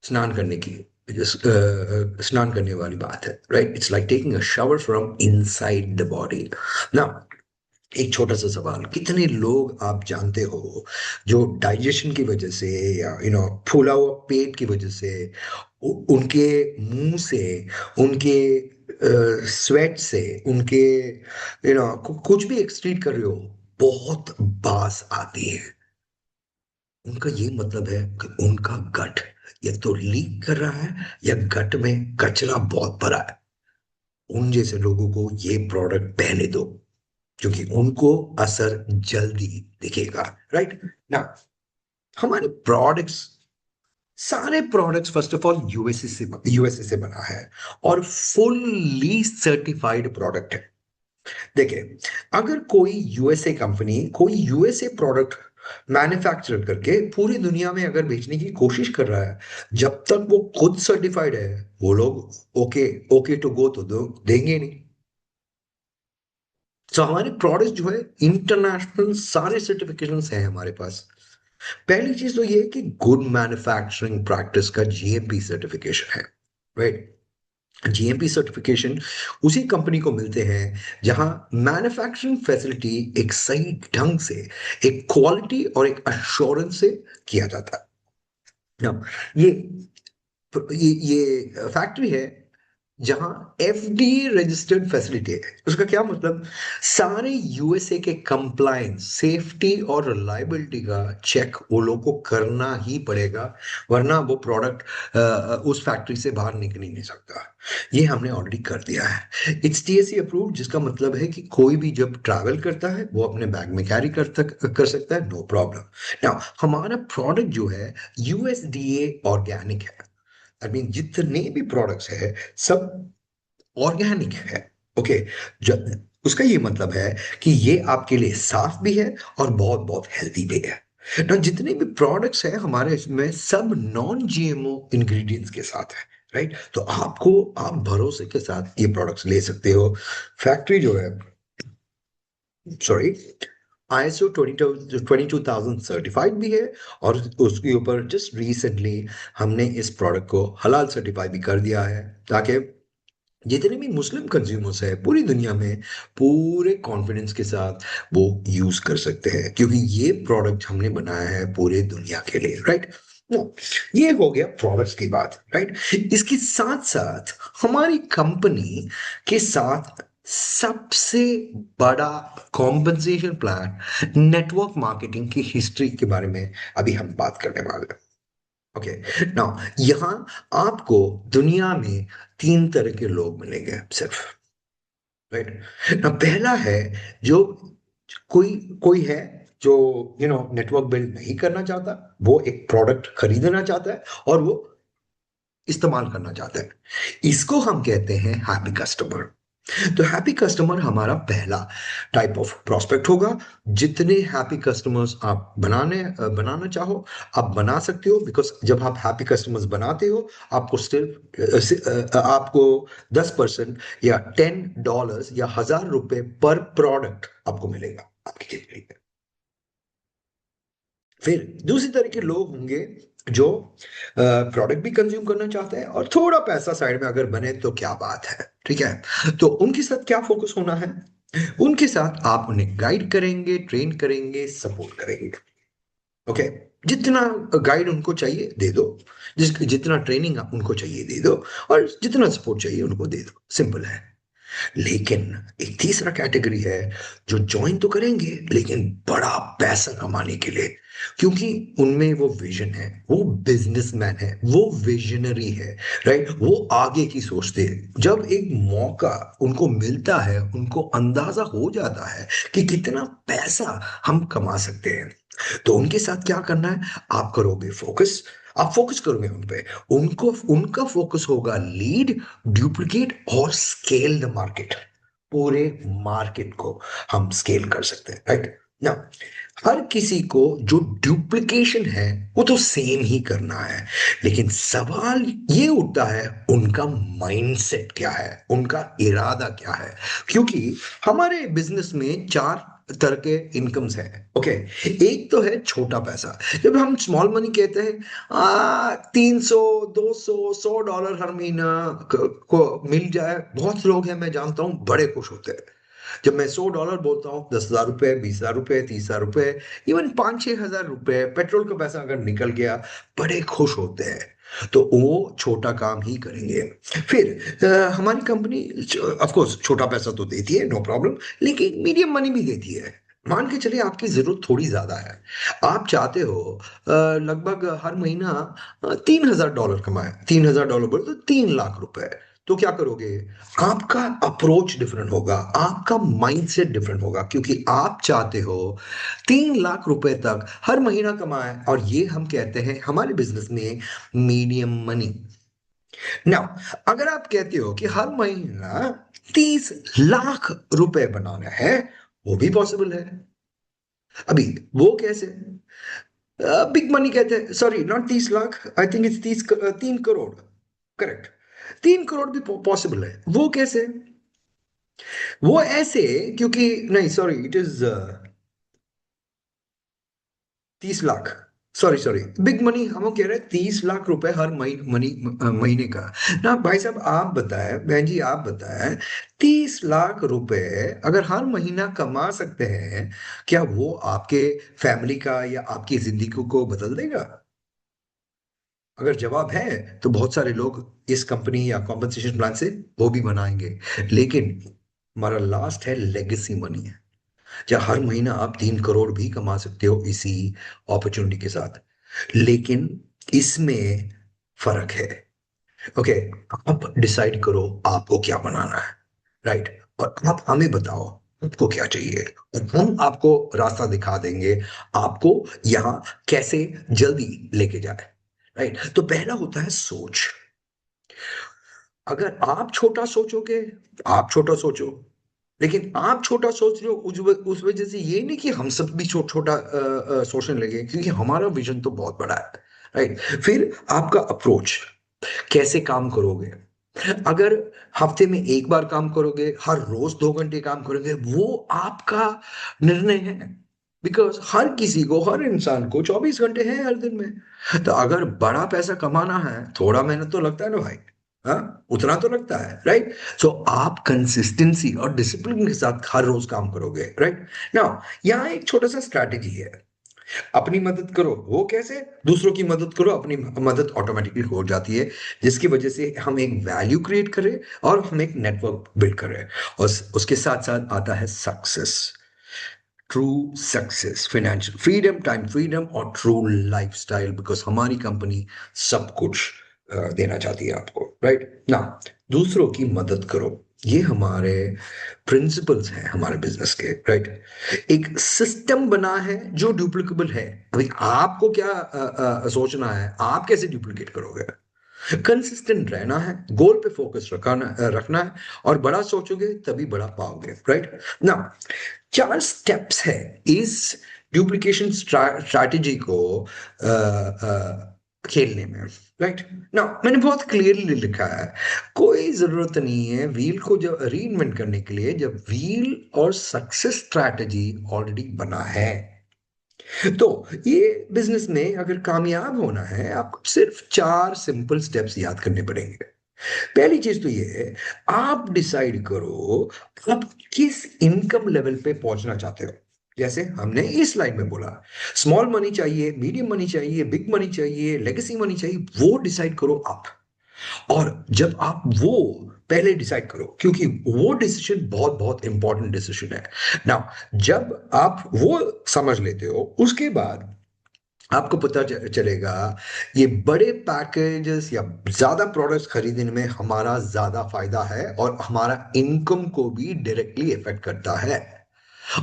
स्नान करने की स्नान करने वाली बात है, right. It's like taking a shower from inside the body. ना, एक छोटा सा सवाल, कितने लोग आप जानते हो जो डाइजेशन की वजह से या फूला हुआ पेट की वजह से उनके मुंह से, उनके स्वेट से, उनके कुछ भी एक्सक्रीट कर रहे हो, बहुत बास आती है। उनका ये मतलब है कि उनका गट या तो लीक कर रहा है या गट में कचरा बहुत भरा है। उन जैसे लोगों को ये प्रोडक्ट पहने दो, क्योंकि उनको असर जल्दी दिखेगा, राइट ना। हमारे प्रोडक्ट्स, सारे products first of all USA से बना है और फुल्ली सर्टिफाइड प्रोडक्ट है। देखिए, अगर कोई यूएसए कंपनी कोई यूएसए प्रोडक्ट मैन्युफैक्चर करके पूरी दुनिया में अगर बेचने की कोशिश कर रहा है, जब तक वो खुद सर्टिफाइड है, वो लोग ओके ओके टू गो तो देंगे नहीं। तो हमारे प्रोडक्ट जो है इंटरनेशनल सारे सर्टिफिकेशंस हैं हमारे पास। पहली चीज तो ये है कि गुड मैन्युफैक्चरिंग प्रैक्टिस का जीएमपी सर्टिफिकेशन है, राइट। जीएमपी सर्टिफिकेशन उसी कंपनी को मिलते हैं जहां मैन्युफैक्चरिंग फैसिलिटी एक सही ढंग से, एक क्वालिटी और एक अश्योरेंस से किया जाता है। Now, ये ये फैक्ट्री है जहां एफडी रजिस्टर्ड फैसिलिटी है। उसका क्या मतलब, सारे यूएसए के कंप्लायंस, सेफ्टी और रिलायबिलिटी का चेक वो लोग को करना ही पड़ेगा, वरना वो प्रोडक्ट उस फैक्ट्री से बाहर निकल ही नहीं सकता। ये हमने ऑलरेडी कर दिया है, इट्स टीएससी अप्रूव्ड, जिसका मतलब है कि कोई भी जब ट्रैवल करता है वो अपने बैग में कैरी कर सकता है, नो प्रॉब्लम। नाउ हमारा प्रोडक्ट जो है यूएसडीए ऑर्गेनिक है। आई मीन जितने भी प्रोडक्ट्स है सब ऑर्गेनिक है। ओके, उसका ये मतलब है कि ये आपके लिए साफ भी है और बहुत बहुत हेल्दी भी है ना। जितने भी प्रोडक्ट्स हैं हमारे इसमें सब नॉन जीएमओ इंग्रेडिएंट्स के साथ है, राइट। तो आप भरोसे के साथ ये प्रोडक्ट्स ले सकते हो। फैक्ट्री जो है, सॉरी, आईएसओ 22000 सर्टिफाइड भी है, और उसके ऊपर जस्ट रिसेंटली हमने इस प्रोडक्ट को हलाल सर्टिफाई भी कर दिया है, ताकि जितने भी मुस्लिम कंज्यूमर्स है पूरी दुनिया में पूरे कॉन्फिडेंस के साथ वो यूज कर सकते हैं, क्योंकि ये प्रोडक्ट हमने बनाया है पूरे दुनिया के लिए, राइट। ये हो गया प्रोडक्ट्स की बात, राइट। इसके साथ साथ हमारी कंपनी के साथ सबसे बड़ा कॉम्पनसेशन प्लान नेटवर्क मार्केटिंग की हिस्ट्री के बारे में अभी हम बात करने वाले हैं। ओके, नाउ यहां आपको दुनिया में तीन तरह के लोग मिलेंगे सिर्फ, राइट ना। पहला है जो कोई कोई है जो नेटवर्क बिल्ड नहीं करना चाहता, वो एक प्रोडक्ट खरीदना चाहता है और वो इस्तेमाल करना चाहता है। इसको हम कहते हैं हैप्पी कस्टमर। तो हैप्पी कस्टमर हमारा पहला टाइप ऑफ प्रोस्पेक्ट होगा। जितने हैप्पी कस्टमर्स आप बनाना चाहो आप बना सकते हो, बिकॉज जब आप हैप्पी कस्टमर्स बनाते हो आपको सिर्फ आपको 10% या $10 या $1000 पर प्रोडक्ट आपको मिलेगा आपकी जिंदगी में। फिर दूसरी तरह के लोग होंगे जो प्रोडक्ट भी कंज्यूम करना चाहते हैं और थोड़ा पैसा साइड में अगर बने तो क्या बात है, ठीक है। तो उनके साथ क्या फोकस होना है, उनके साथ आप उन्हें गाइड करेंगे, ट्रेन करेंगे, सपोर्ट करेंगे। ओके, जितना गाइड उनको चाहिए दे दो, जितना ट्रेनिंग उनको चाहिए दे दो, और जितना सपोर्ट चाहिए उनको दे दो, सिंपल है। लेकिन एक तीसरा कैटेगरी है जो ज्वाइन तो करेंगे लेकिन बड़ा पैसा कमाने के लिए, क्योंकि उनमें वो विजन है, वो बिजनेसमैन है, वो विजनरी है, राइट। वो आगे की सोचते हैं। जब एक मौका उनको मिलता है उनको अंदाजा हो जाता है कि कितना पैसा हम कमा सकते हैं। तो उनके साथ क्या करना है, आप करोगे फोकस, आप फोकस करोगे उन पे, उनको उनका फोकस होगा लीड, डुप्लीकेट और स्केल द मार्केट। पूरे मार्केट को हम स्केल कर सकते हैं, राइट ना। हर किसी को जो डुप्लीकेशन है वो तो सेम ही करना है, लेकिन सवाल ये उठता है उनका माइंडसेट क्या है, उनका इरादा क्या है। क्योंकि हमारे बिजनेस में चार तरह के इनकम्स हैं, ओके। एक तो है छोटा पैसा। जब हम स्मॉल मनी कहते हैं, 300, 200, $100 हर महीना को मिल जाए, बहुत लोग हैं मैं जानता हूँ बड़े खुश होते हैं। जब मैं $100 बोलता हूँ, $10,000, $20,000, $30,000, इवन 5-6 हज़ार रुपए पेट्रोल का पैसा अगर निकल गया, बड़े खुश होते हैं। तो वो छोटा काम ही करेंगे। फिर हमारी कंपनी ऑफ कोर्स छोटा पैसा तो देती है, नो प्रॉब्लम, लेकिन मीडियम मनी भी देती है। मान के चलिए आपकी जरूरत थोड़ी ज्यादा है, आप चाहते हो लगभग हर महीना $3,000 कमाए। $3,000 बोले तो 3 लाख रुपए। तो क्या करोगे, आपका अप्रोच डिफरेंट होगा, आपका माइंडसेट डिफरेंट होगा, क्योंकि आप चाहते हो 3 लाख रुपए तक हर महीना कमाए, और ये हम कहते हैं हमारे बिजनेस में मीडियम मनी। नाउ अगर आप कहते हो कि हर महीना 30 लाख रुपए बनाना है, वो भी पॉसिबल है। अभी वो कैसे, बिग मनी कहते हैं, sorry not 30 lakh, I think it's 3 crore, correct. 3 crore भी पॉसिबल है, वो कैसे, वो ऐसे, क्योंकि नहीं sorry it is 30 lakh, sorry sorry, big money हम कह रहे हैं 30 लाख रुपए हर महीने का। ना भाई साहब आप बताएं, बहन जी आप बताएं, 30 लाख रुपए अगर हर महीना कमा सकते हैं, क्या वो आपके फैमिली का या आपकी जिंदगी को बदल देगा? अगर जवाब है तो बहुत सारे लोग इस कंपनी या कॉम्पनसेशन प्लान से वो भी बनाएंगे। लेकिन हमारा लास्ट है लेगेसी मनी है, जहाँ हर महीना आप 3 करोड़ भी कमा सकते हो इसी अपॉर्चुनिटी के साथ। लेकिन इसमें फर्क है। ओके, आप डिसाइड करो आपको क्या बनाना है, राइट? और आप हमें बताओ आपको क्या चाहिए, और हम आपको रास्ता दिखा देंगे आपको यहाँ कैसे जल्दी लेके जाए, राइट? तो पहला होता है सोच। अगर आप छोटा सोचोगे, आप छोटा सोचो, लेकिन आप छोटा सोच रहे हो उस वजह से ये नहीं कि हम सब भी छोटा सोचने लगे, क्योंकि हमारा विजन तो बहुत बड़ा है, राइट? फिर आपका अप्रोच, कैसे काम करोगे? अगर हफ्ते में एक बार काम करोगे, हर रोज 2 घंटे काम करोगे, वो आपका निर्णय है। बिकॉज हर किसी को, हर इंसान को 24 घंटे हैं हर दिन में। तो अगर बड़ा पैसा कमाना है, थोड़ा मेहनत तो लगता है ना भाई। हाँ, उतना तो लगता है, राइट? सो आप कंसिस्टेंसी और डिसिप्लिन के साथ हर रोज काम करोगे, राइट? नाउ यहाँ एक छोटा सा स्ट्रैटेजी है। अपनी मदद करो, वो कैसे? दूसरों की मदद करो, अपनी मदद ऑटोमेटिकली हो जाती है, जिसकी वजह से हम एक वैल्यू क्रिएट करें और हम एक नेटवर्क बिल्ड करें। और उसके साथ साथ आता है success, true success, financial freedom, time freedom और ट्रू लाइफस्टाइल। बिकॉज हमारी कंपनी सब कुछ देना चाहती है आपको, राइट ना? दूसरों की मदद करो, ये हमारे प्रिंसिपल्स हैं हमारे बिजनेस के, राइट? एक सिस्टम बना है जो डुप्लीकेबल है। अभी आपको क्या सोचना है, आप कैसे डुप्लीकेट करोगे? कंसिस्टेंट रहना है, गोल पे फोकस रखना है, और बड़ा सोचोगे तभी बड़ा पाओगे, राइट ना? 4 स्टेप्स है इस डुप्लीकेशन स्ट्रैटेजी को खेलने में, राइट ना? मैंने बहुत क्लियरली लिखा है, कोई जरूरत नहीं है व्हील को जब रीइन्वेंट करने के लिए, जब व्हील और सक्सेस स्ट्रैटेजी ऑलरेडी बना है। तो ये बिजनेस में अगर कामयाब होना है, आपको सिर्फ 4 सिंपल स्टेप्स याद करने पड़ेंगे। पहली चीज तो ये है, आप डिसाइड करो आप किस इनकम लेवल पे पहुंचना चाहते हो। जैसे हमने इस लाइन में बोला, स्मॉल मनी चाहिए, मीडियम मनी चाहिए, बिग मनी चाहिए, लेगेसी मनी चाहिए, वो डिसाइड करो आप। और जब आप वो पहले डिसाइड करो, क्योंकि वो डिसीजन बहुत बहुत इंपॉर्टेंट डिसीजन है ना। जब आप वो समझ लेते हो, उसके बाद आपको पता चलेगा ये बड़े पैकेजेस या ज्यादा प्रोडक्ट्स खरीदने में हमारा ज्यादा फायदा है, और हमारा इनकम को भी डायरेक्टली इफेक्ट करता है।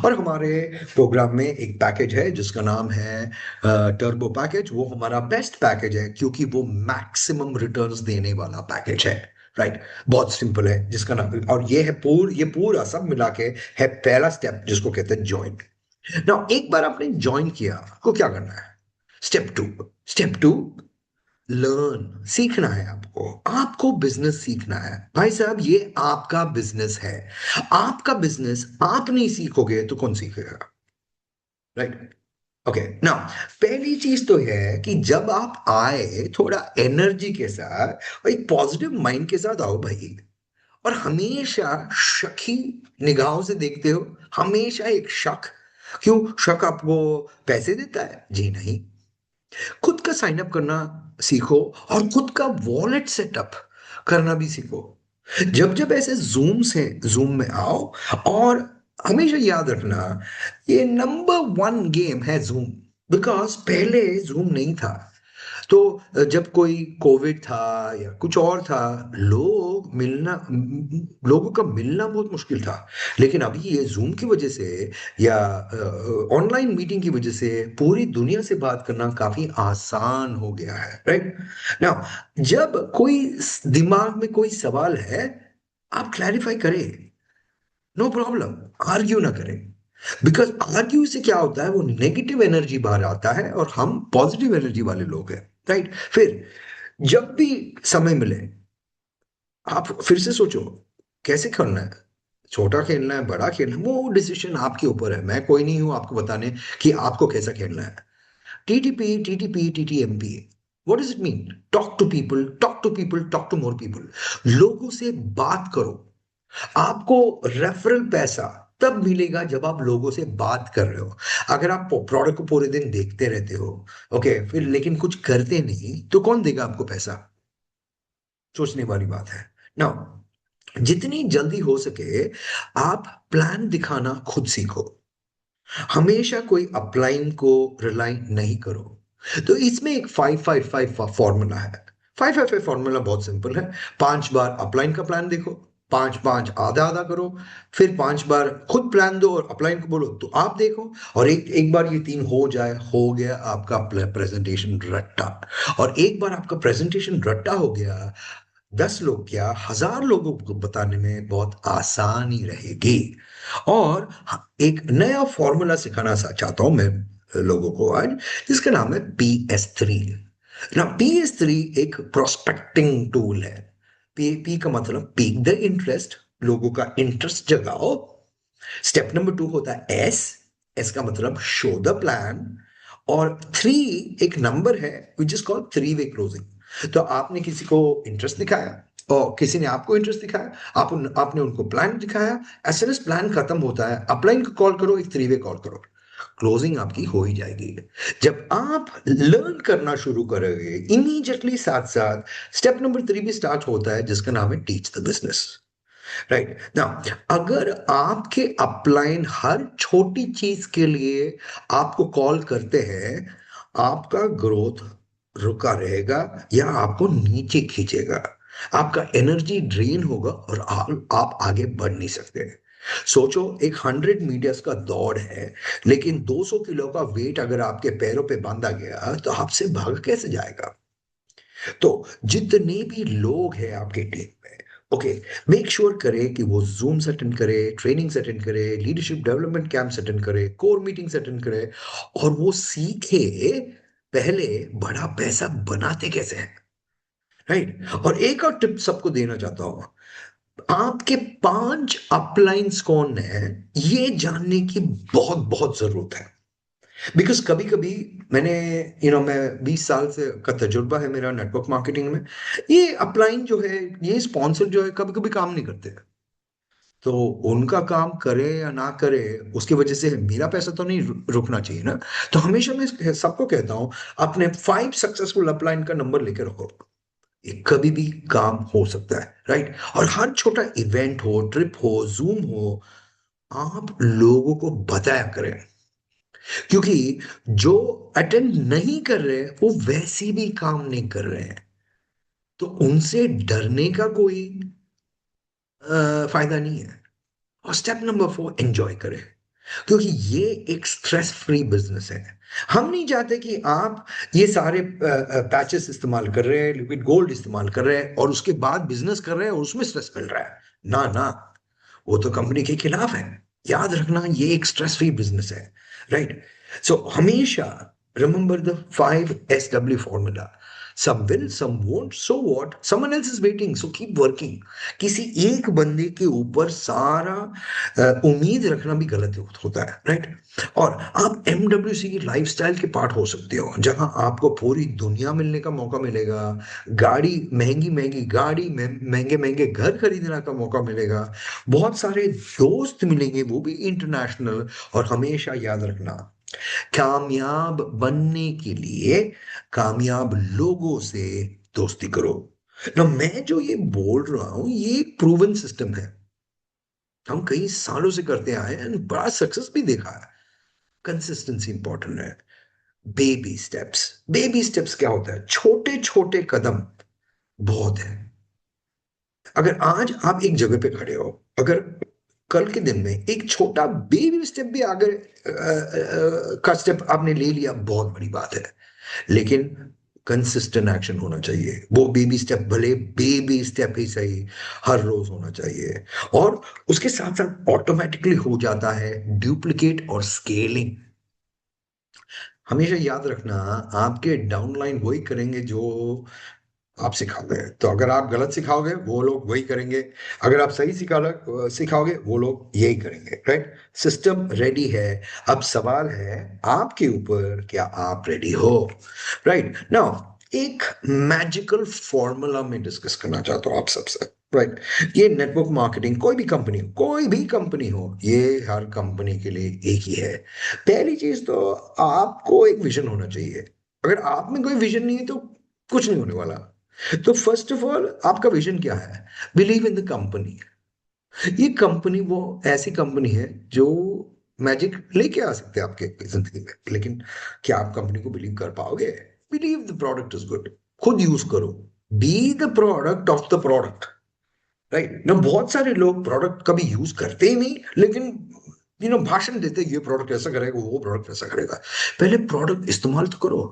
और हमारे प्रोग्राम में एक पैकेज है जिसका नाम है टर्बो पैकेज। वो हमारा बेस्ट पैकेज है, क्योंकि वो मैक्सिमम रिटर्न्स देने वाला पैकेज है, राइट? बहुत सिंपल है, जिसका नाम, और ये पूरा सब मिला के है पहला स्टेप, जिसको कहते हैं ज्वाइन। ना एक बार आपने ज्वाइन किया, आपको क्या करना है? स्टेप टू, लर्न, सीखना है आपको। आपको बिजनेस सीखना है भाई साहब, ये आपका बिजनेस है। आपका बिजनेस आप नहीं सीखोगे तो कौन सीखेगा, राइट? ओके ना, पहली चीज तो है कि जब आप आए, थोड़ा एनर्जी के साथ और एक पॉजिटिव माइंड के साथ आओ भाई। और हमेशा शक ही निगाहों से देखते हो, हमेशा एक शक। क्यों शक आपको पैसे देता है? जी नहीं। खुद का साइन अप करना सीखो, और खुद का वॉलेट सेटअप करना भी सीखो। जब जब ऐसे जूम में आओ, और हमेशा याद रखना, ये नंबर 1 गेम है जूम। बिकॉज पहले जूम नहीं था। तो जब कोई कोविड था या कुछ और था, लोगों का मिलना बहुत मुश्किल था। लेकिन अभी ये जूम की वजह से या ऑनलाइन मीटिंग की वजह से पूरी दुनिया से बात करना काफी आसान हो गया है, राइट? नाउ जब कोई दिमाग में कोई सवाल है, आप क्लैरिफाई करें, नो प्रॉब्लम, आर्ग्यू ना करें। बिकॉज आर्ग्यू से क्या होता है, वो नेगेटिव एनर्जी बाहर आता है, और हम पॉजिटिव एनर्जी वाले लोग हैं, राइट? फिर जब भी समय मिले, आप फिर से सोचो कैसे खेलना है। छोटा खेलना है, बड़ा खेलना है, वो डिसीजन आपके ऊपर है। मैं कोई नहीं हूं आपको बताने कि आपको कैसा खेलना है। TTP, TTP, TTMP, what does it mean? Talk to people, talk to people, talk to more people. लोगों से बात करो। आपको रेफरल पैसा तब मिलेगा जब आप लोगों से बात कर रहे हो। अगर आप प्रोडक्ट को पूरे दिन देखते रहते हो, ओके, फिर लेकिन कुछ करते नहीं, तो कौन देगा आपको पैसा? सोचने वाली बात है ना। जितनी जल्दी हो सके आप प्लान दिखाना खुद सीखो। हमेशा कोई अपलाइन को रिलाई नहीं करो। तो इसमें एक 5-5-5 फॉर्मूला है। 5-5-5 फॉर्मूला बहुत सिंपल है। 5 बार अपलाइन का प्लान देखो, 5-5 आधा आधा करो, फिर 5 बार खुद प्लान दो और अपलाइन को बोलो तो आप देखो, और एक एक बार ये तीन हो जाए, हो गया आपका प्रेजेंटेशन रट्टा। और एक बार आपका प्रेजेंटेशन रट्टा हो गया, 10 लोग क्या 1000 लोगों को बताने में बहुत आसानी रहेगी। और एक नया फॉर्मूला सिखाना चाहता हूं मैं लोगों को आज, जिसका नाम है PS3 ना। PS3 एक प्रोस्पेक्टिंग टूल है। पी का मतलब पीक द इंटरेस्ट, लोगों का इंटरेस्ट जगाओ। स्टेप नंबर 2 होता है एस। एस का मतलब शो द प्लान। और 3 एक नंबर है विच इज कॉल्ड 3-वे क्लोजिंग। तो आपने किसी को इंटरेस्ट दिखाया और किसी ने आपको इंटरेस्ट दिखाया, आपने उनको प्लान दिखाया। एज सुन एज प्लान खत्म होता है, अपलाइन को कॉल करो, एक 3-वे कॉल करो, क्लोजिंग आपकी हो ही जाएगी। जब आप लर्न करना शुरू करोगे इमीडिएटली साथ साथ स्टेप नंबर 3 भी स्टार्ट होता है, जिसका नाम है टीच द बिजनेस। राइट ना। अगर आपके अपलाइन हर छोटी चीज के लिए आपको कॉल करते हैं, आपका ग्रोथ रुका रहेगा या आपको नीचे खींचेगा। आपका एनर्जी ड्रेन होगा और आप आगे बढ़ नहीं सकते। सोचो, एक 100 मीटर्स का दौड़ है, लेकिन 200 किलो का वेट अगर आपके पैरों पे बांधा गया तो आपसे भाग कैसे जाएगा? तो जितने भी लोग हैं आपके टीम में, ओके, मेक श्योर करे कि वो जूम अटेंड करे, ट्रेनिंग्स अटेंड करे, लीडरशिप डेवलपमेंट कैंप्स अटेंड करे, कोर मीटिंग्स अटेंड करे, और वो सीखे पहले बड़ा पैसा बनाते कैसे हैं। राइट। और एक और टिप सबको देना चाहता हूं, आपके 5 अपलाइंस कौन है ये जानने की बहुत बहुत जरूरत है। बिकॉज कभी कभी मैंने मैं 20 साल से का तजुर्बा है मेरा नेटवर्क मार्केटिंग में। ये अपलाइन जो है, ये स्पॉन्सर जो है, कभी कभी काम नहीं करते। तो उनका काम करे या ना करे, उसकी वजह से मेरा पैसा तो नहीं रुकना चाहिए ना। तो हमेशा मैं सबको कहता हूं, अपने 5 सक्सेसफुल अपलाइन का नंबर लेके रखो। ये कभी भी काम हो सकता है, राइट। और हर छोटा इवेंट हो, ट्रिप हो, जूम हो, आप लोगों को बताया करें। क्योंकि जो अटेंड नहीं कर रहे वो वैसे भी काम नहीं कर रहे हैं, तो उनसे डरने का कोई फायदा नहीं है। और स्टेप नंबर 4, एंजॉय करें। क्योंकि ये एक स्ट्रेस फ्री बिजनेस है। हम नहीं चाहते कि आप ये सारे पैचेस इस्तेमाल कर रहे हैं, लिक्विड गोल्ड इस्तेमाल कर रहे हैं और उसके बाद बिजनेस कर रहे हैं और उसमें स्ट्रेस मिल रहा है। ना ना, वो तो कंपनी के खिलाफ है। याद रखना, ये एक स्ट्रेस फ्री बिजनेस है। राइट। सो हमेशा remember the 5SW formula. Some will, some won't, so what, someone else is waiting, so keep working. किसी एक बंदे के ऊपर सारा उम्मीद रखना भी गलत होता है। राइट। और आप MWC की लाइफस्टाइल के पार्ट हो सकते हो, जहां आपको पूरी दुनिया मिलने का मौका मिलेगा, गाड़ी, महंगी महंगी गाड़ी, महंगे महंगे घर खरीदने का मौका मिलेगा, बहुत सारे दोस्त मिलेंगे वो भी इंटरनेशनल। और हमेशा याद रखना, कामयाब बनने के लिए कामयाब लोगों से दोस्ती करो ना। मैं जो ये बोल रहा हूं ये एक प्रूवन सिस्टम है, हम कई सालों से करते आए हैं and बड़ा सक्सेस भी देखा है। कंसिस्टेंसी इंपॉर्टेंट है। Baby steps. बेबी स्टेप्स क्या होता है? छोटे छोटे कदम बहुत है। अगर आज आप एक जगह पे खड़े हो, अगर कल के दिन में एक छोटा बेबी स्टेप भी अगर का स्टेप आपने ले लिया, बहुत बड़ी बात है। लेकिन कंसिस्टेंट एक्शन होना चाहिए। वो बेबी स्टेप, भले बेबी स्टेप ही सही, हर रोज होना चाहिए। और उसके साथ साथ ऑटोमेटिकली हो जाता है डुप्लीकेट और स्केलिंग। हमेशा याद रखना, आपके डाउनलाइन वही करेंगे जो आप सिखाओगे। तो अगर आप गलत सिखाओगे वो लोग वही करेंगे, अगर आप सही सिखाओगे वो लोग यही करेंगे। राइट। सिस्टम रेडी है। अब सवाल है आपके ऊपर, क्या आप रेडी हो? राइट नाउ, एक मैजिकल फॉर्मूला में डिस्कस करना चाहता हूँ आप सबसे, राइट। ये नेटवर्क मार्केटिंग, कोई भी कंपनी हो, ये हर कंपनी के लिए एक ही है। पहली चीज तो आपको एक विजन होना चाहिए। अगर आप में कोई विजन नहीं है तो कुछ नहीं होने वाला। तो फर्स्ट ऑफ ऑल आपका विजन क्या है? Believe in the company. ये कंपनी वो ऐसी कंपनी है जो मैजिक लेके आ सकते हैं आपके जिंदगी में, लेकिन क्या आप कंपनी को बिलीव कर पाओगे? Believe the product is good, खुद यूज करो, be the product of the product, right ना। बहुत सारे लोग प्रोडक्ट कभी यूज करते ही नहीं, लेकिन भाषण देते ये प्रोडक्ट ऐसा करेगा, वो प्रोडक्ट ऐसा करेगा। पहले प्रोडक्ट इस्तेमाल तो करो।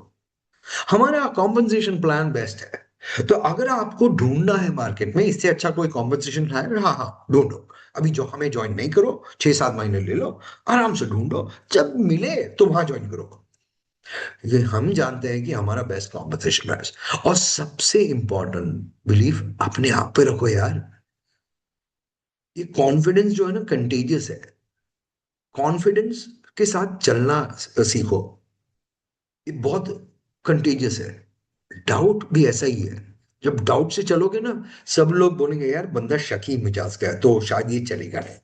हमारा कॉम्पनसेशन प्लान बेस्ट है। तो अगर आपको ढूंढना है मार्केट में इससे अच्छा कोई कॉम्पनसेशन प्लान, हाँ हाँ ढूंढो। अभी जो हमें ज्वाइन नहीं करो, 6-7 महीने ले लो, आराम से ढूंढो, जब मिले तो वहां ज्वाइन करो। ये हम जानते हैं कि हमारा बेस्ट कॉम्पनसेशन है। और सबसे इंपॉर्टेंट, बिलीफ अपने आप पे रखो यार। ये कॉन्फिडेंस जो है ना, कंटेजियस है। कॉन्फिडेंस के साथ चलना सीखो। ये बहुत कंटेजियस है। डाउट भी ऐसा ही है। जब डाउट से चलोगे ना, सब लोग बोलेंगे यार बंदा शकी मिजाज का है, तो शायद ये चलेगा नहीं।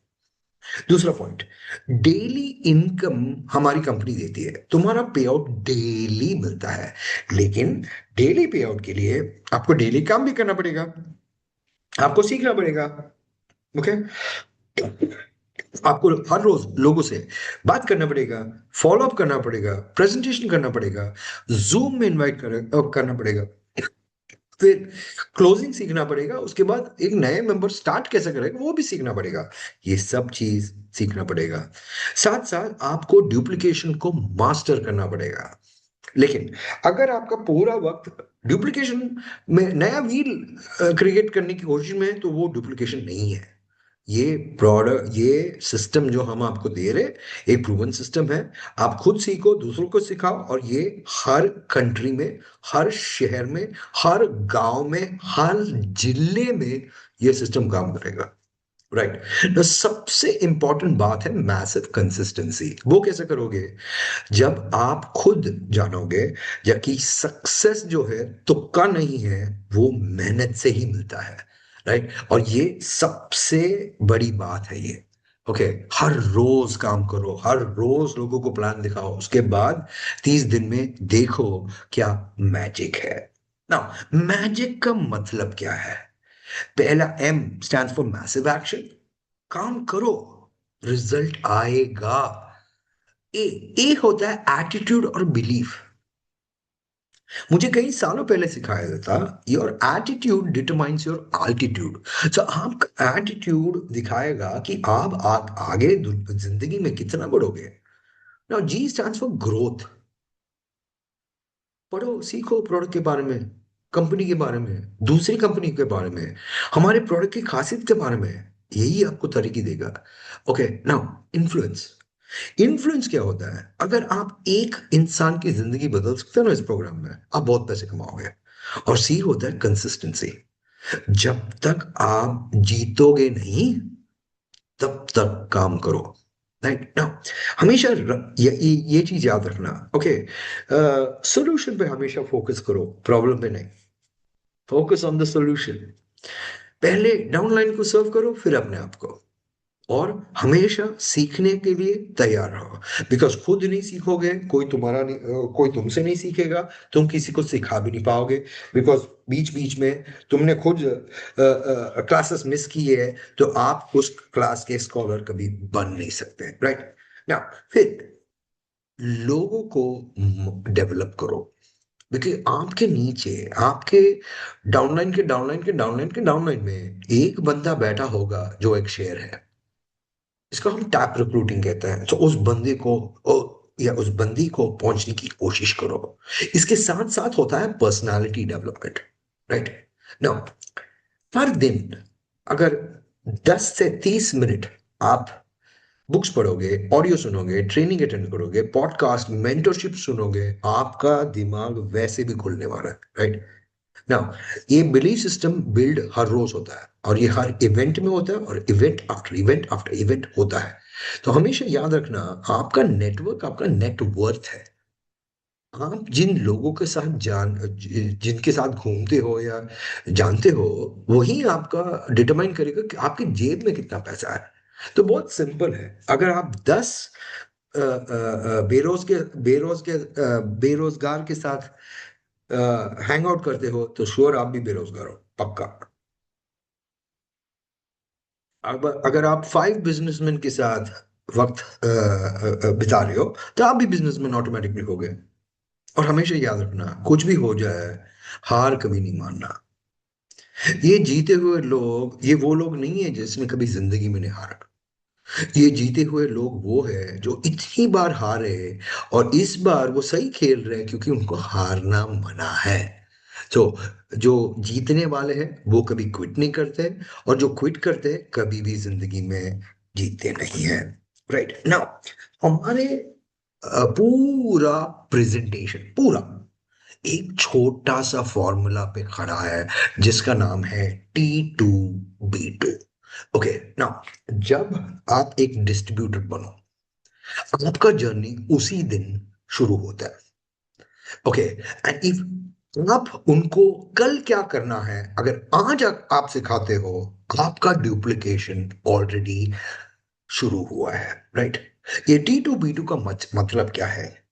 दूसरा पॉइंट, डेली इनकम हमारी कंपनी देती है, तुम्हारा पे आउट डेली मिलता है। लेकिन डेली पे आउट के लिए आपको डेली काम भी करना पड़ेगा, आपको सीखना पड़ेगा। ओके, आपको हर रोज लोगों से बात करना पड़ेगा, फॉलो अप करना पड़ेगा, प्रेजेंटेशन करना पड़ेगा, जूम में इनवाइट करना पड़ेगा, फिर क्लोजिंग सीखना पड़ेगा, उसके बाद एक नए मेंबर स्टार्ट कैसे करेगा वो भी सीखना पड़ेगा। ये सब चीज सीखना पड़ेगा। साथ साथ आपको डुप्लीकेशन को मास्टर करना पड़ेगा। लेकिन अगर आपका पूरा वक्त डुप्लीकेशन में, नया व्हील क्रिएट करने की कोशिश में है, तो वो डुप्लीकेशन नहीं है। ये प्रोडक्ट, ये सिस्टम जो हम आपको दे रहे, एक प्रूवन सिस्टम है। आप खुद सीखो, दूसरों को सिखाओ, और ये हर कंट्री में, हर शहर में, हर गांव में, हर जिले में ये सिस्टम काम करेगा, राइट। तो सबसे इंपॉर्टेंट बात है मैसिव कंसिस्टेंसी। वो कैसे करोगे? जब आप खुद जानोगे कि सक्सेस जो है तुक्का नहीं है, वो मेहनत से ही मिलता है, राइट। और ये सबसे बड़ी बात है ये। ओके, हर रोज काम करो, हर रोज लोगों को प्लान दिखाओ, उसके बाद 30 दिन में देखो क्या मैजिक है ना। मैजिक का मतलब क्या है? पहला M stand for massive action. काम करो, रिजल्ट आएगा। ए ए होता है एटीट्यूड और बिलीफ। मुझे कई सालों पहले सिखाया गया था, your attitude determines your altitude. So आपका एटीट्यूड दिखाएगा कि आप आगे जिंदगी में कितना बढ़ोगे। Now ji stands for growth. पढ़ो, सीखो प्रोडक्ट के बारे में, कंपनी के बारे में, दूसरी कंपनी के बारे में, हमारे प्रोडक्ट की खासियत के बारे में। यही आपको तरीके देगा। Okay, now influence. इन्फ्लुएंस क्या होता है? अगर आप एक इंसान की जिंदगी बदल सकते हो ना इस प्रोग्राम में, आप बहुत पैसे कमाओगे। और सी होता है कंसिस्टेंसी। जब तक आप जीतोगे नहीं, तब तक काम करो, राइट ना। हमेशा ये चीज याद रखना। ओके, सॉल्यूशन पे हमेशा फोकस करो, प्रॉब्लम पे नहीं। Focus on the solution. पहले डाउनलाइन को सर्व करो, फिर अपने आप को। और हमेशा सीखने के लिए तैयार रहो। बिकॉज खुद नहीं सीखोगे, कोई तुम्हारा नहीं, कोई तुमसे नहीं सीखेगा। तुम किसी को सिखा भी नहीं पाओगे, बिकॉज बीच बीच में तुमने खुद क्लासेस मिस की है, तो आप उस क्लास के स्कॉलर कभी बन नहीं सकते, राइट ना। फिर लोगों को डेवलप करो। देखिए आपके नीचे, आपके डाउनलाइन में एक बंदा बैठा होगा जो एक शेर है। इसको हम टैप रिक्रूटिंग कहते हैं। तो उस बंदे को या उस बंदी को पहुंचने की कोशिश करो। इसके साथ साथ होता है पर्सनालिटी डेवलपमेंट, राइट ना। हर दिन अगर 10 से 30 मिनट आप बुक्स पढ़ोगे, ऑडियो सुनोगे, ट्रेनिंग अटेंड करोगे, पॉडकास्ट, मेंटरशिप सुनोगे, आपका दिमाग वैसे भी खुलने वाला है, राइट ना। ये बिलीफ सिस्टम बिल्ड हर रोज होता है, और ये हर इवेंट में होता है, और इवेंट आफ्टर इवेंट होता है। तो हमेशा याद रखना, आपका नेटवर्क आपका नेटवर्थ है। आप जिन लोगों के साथ जिनके साथ घूमते हो या जानते हो, वही आपका डिटरमाइन करेगा कि आपकी जेब में कितना पैसा है। तो बहुत सिंपल है। अगर आप 10 बेरोजगार के साथ हैंग आउट करते हो तो श्योर आप भी बेरोजगार हो, पक्का। अब अगर आप 5 बिजनेसमैन के साथ वक्त बिता रहे हो तो आप भी बिजनेसमैन ऑटोमेटिकली हो गए। और हमेशा याद रखना, कुछ भी हो जाए, हार कभी नहीं मानना। ये जीते हुए लोग, ये वो लोग नहीं है जिसने कभी जिंदगी में नहीं हारा। ये जीते हुए लोग वो है जो इतनी बार हारे और इस बार वो सही खेल रहे हैं क्योंकि उनको हारना मना है। तो जो जीतने वाले हैं वो कभी क्विट नहीं करते, और जो क्विट करते हैं कभी भी जिंदगी में जीतते नहीं है। राइट नाउ, हमारे पूरा प्रेजेंटेशन पूरा एक छोटा सा फॉर्मूला पे खड़ा है जिसका नाम है T2B2। ओके नाउ, जब आप एक डिस्ट्रीब्यूटर बनो, आपका जर्नी उसी दिन शुरू होता है। ओके, एंड इफ आप उनको कल क्या करना है अगर आज आप सिखाते हो, आपका डुप्लीकेशन ऑलरेडी शुरू हुआ है। राइट, ये T2B2 का मतलब क्या है?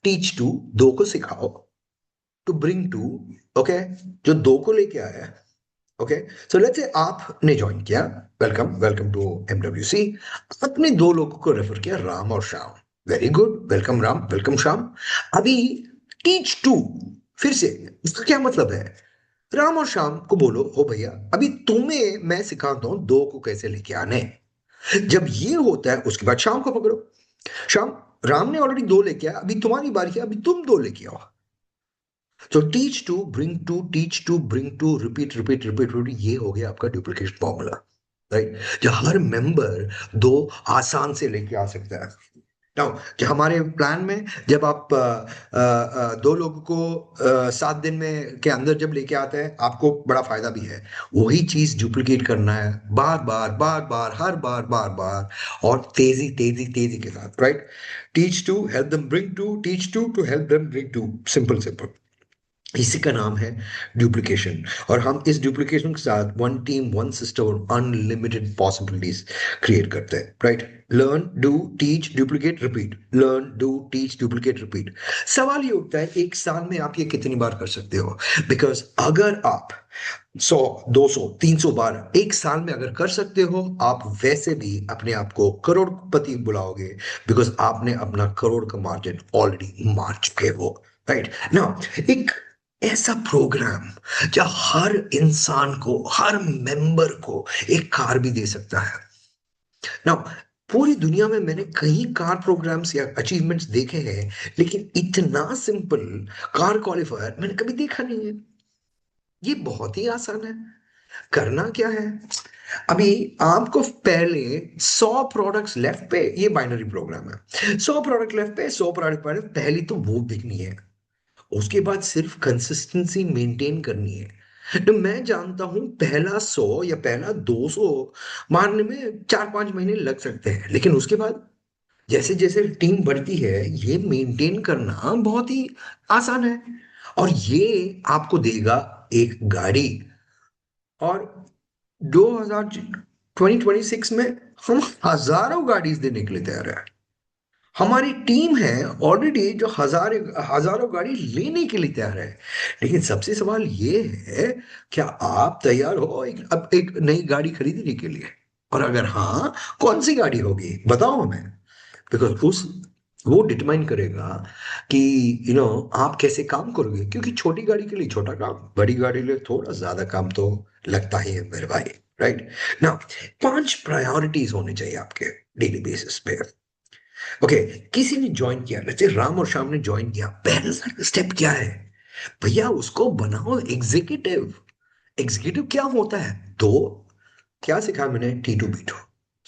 टीच टू, दो को सिखाओ, टू ब्रिंग टू, ओके, जो दो को लेके आया है। ओके, सो लेट्स से आपने ज्वाइन किया, वेलकम वेलकम टू MWC। आपने दो लोगों को रेफर किया, राम और Shyam. Very good, welcome Ram, welcome Shyam. अभी टीच टू, फिर से उसका क्या मतलब है? राम और श्याम को बोलो, हो भैया अभी तुम्हें मैं सिखाता हूं दो को कैसे लेके आने। जब ये होता है उसके बाद श्याम को पकड़ो। श्याम, राम ने ऑलरेडी दो लेके आया, अभी तुम्हारी बारी है, अभी तुम दो लेके आओ। तो teach to bring two, teach to bring two, repeat repeat repeat repeat, ये हो गया आपका डुप्लीकेशन फॉर्मूला। राइट, जो हर मेंबर दो आसान से लेके आ सकता है। नाउ, जो हमारे प्लान में जब आप दो लोगों को 7 दिन में के अंदर जब लेके आते हैं, आपको बड़ा फायदा भी है। वही चीज डुप्लीकेट करना है बार बार बार बार, हर बार बार बार, और तेजी तेजी तेजी के साथ। Right, teach to help them bring two, teach to help them bring two, simple simple. इसी का नाम है डुप्लीकेशन। और हम इस डुप्लीकेशन के साथ वन टीम, वन सिस्टम और अनलिमिटेड पॉसिबिलिटीज क्रिएट करते हैं। Right, learn do teach duplicate repeat, learn do teach duplicate repeat. सवाल ये उठता है, एक साल में आप ये कितनी बार कर सकते हो? बिकॉज अगर आप 100, 200, 300 बार एक साल में अगर कर सकते हो, आप वैसे भी अपने आप को करोड़पति बुलाओगे, बिकॉज आपने अपना करोड़ का मार्जिन ऑलरेडी मार चुके हो। राइट ना, एक ऐसा प्रोग्राम जहाँ हर इंसान को, हर मेंबर को एक कार भी दे सकता है ना। पूरी दुनिया में मैंने कई कार प्रोग्राम्स या अचीवमेंट्स देखे हैं, लेकिन इतना सिंपल कार क्वालिफायर मैंने कभी देखा नहीं है। ये बहुत ही आसान है। करना क्या है? अभी आपको पहले 100 प्रोडक्ट्स लेफ्ट पे, ये बाइनरी प्रोग्राम है, 100 प्रोडक्ट लेफ्ट पे, 100 प्रोडक्ट पहली तो वो बिकनी है। उसके बाद सिर्फ कंसिस्टेंसी मेंटेन करनी है। तो मैं जानता हूं पहला 100 या पहला 200 मारने में 4-5 महीने लग सकते हैं, लेकिन उसके बाद जैसे जैसे टीम बढ़ती है, ये मेंटेन करना बहुत ही आसान है। और ये आपको देगा एक गाड़ी। और 2026 में हम हजारों गाड़ी देने के लिए तैयार है। हमारी टीम है ऑलरेडी जो हजारों गाड़ी लेने के लिए तैयार है। लेकिन सबसे सवाल ये है, क्या आप तैयार हो अब एक नई गाड़ी खरीदने के लिए? और अगर हाँ, कौन सी गाड़ी होगी बताओ हमें। बिकॉज उस वो डिटरमाइन करेगा कि आप कैसे काम करोगे, क्योंकि छोटी गाड़ी के लिए छोटा काम, बड़ी गाड़ी के लिए थोड़ा ज्यादा काम तो लगता ही है मेरे भाई। राइट ना, 5 प्रायोरिटीज होने चाहिए आपके डेली बेसिस पे। ओके, किसी ने ज्वाइन किया, जैसे राम और श्याम ने ज्वाइन किया, पहला स्टेप क्या है? भैया उसको बनाओ एग्जीक्यूटिव। एग्जीक्यूटिव क्या होता है? तो क्या सिखाया मैंने? T2B2।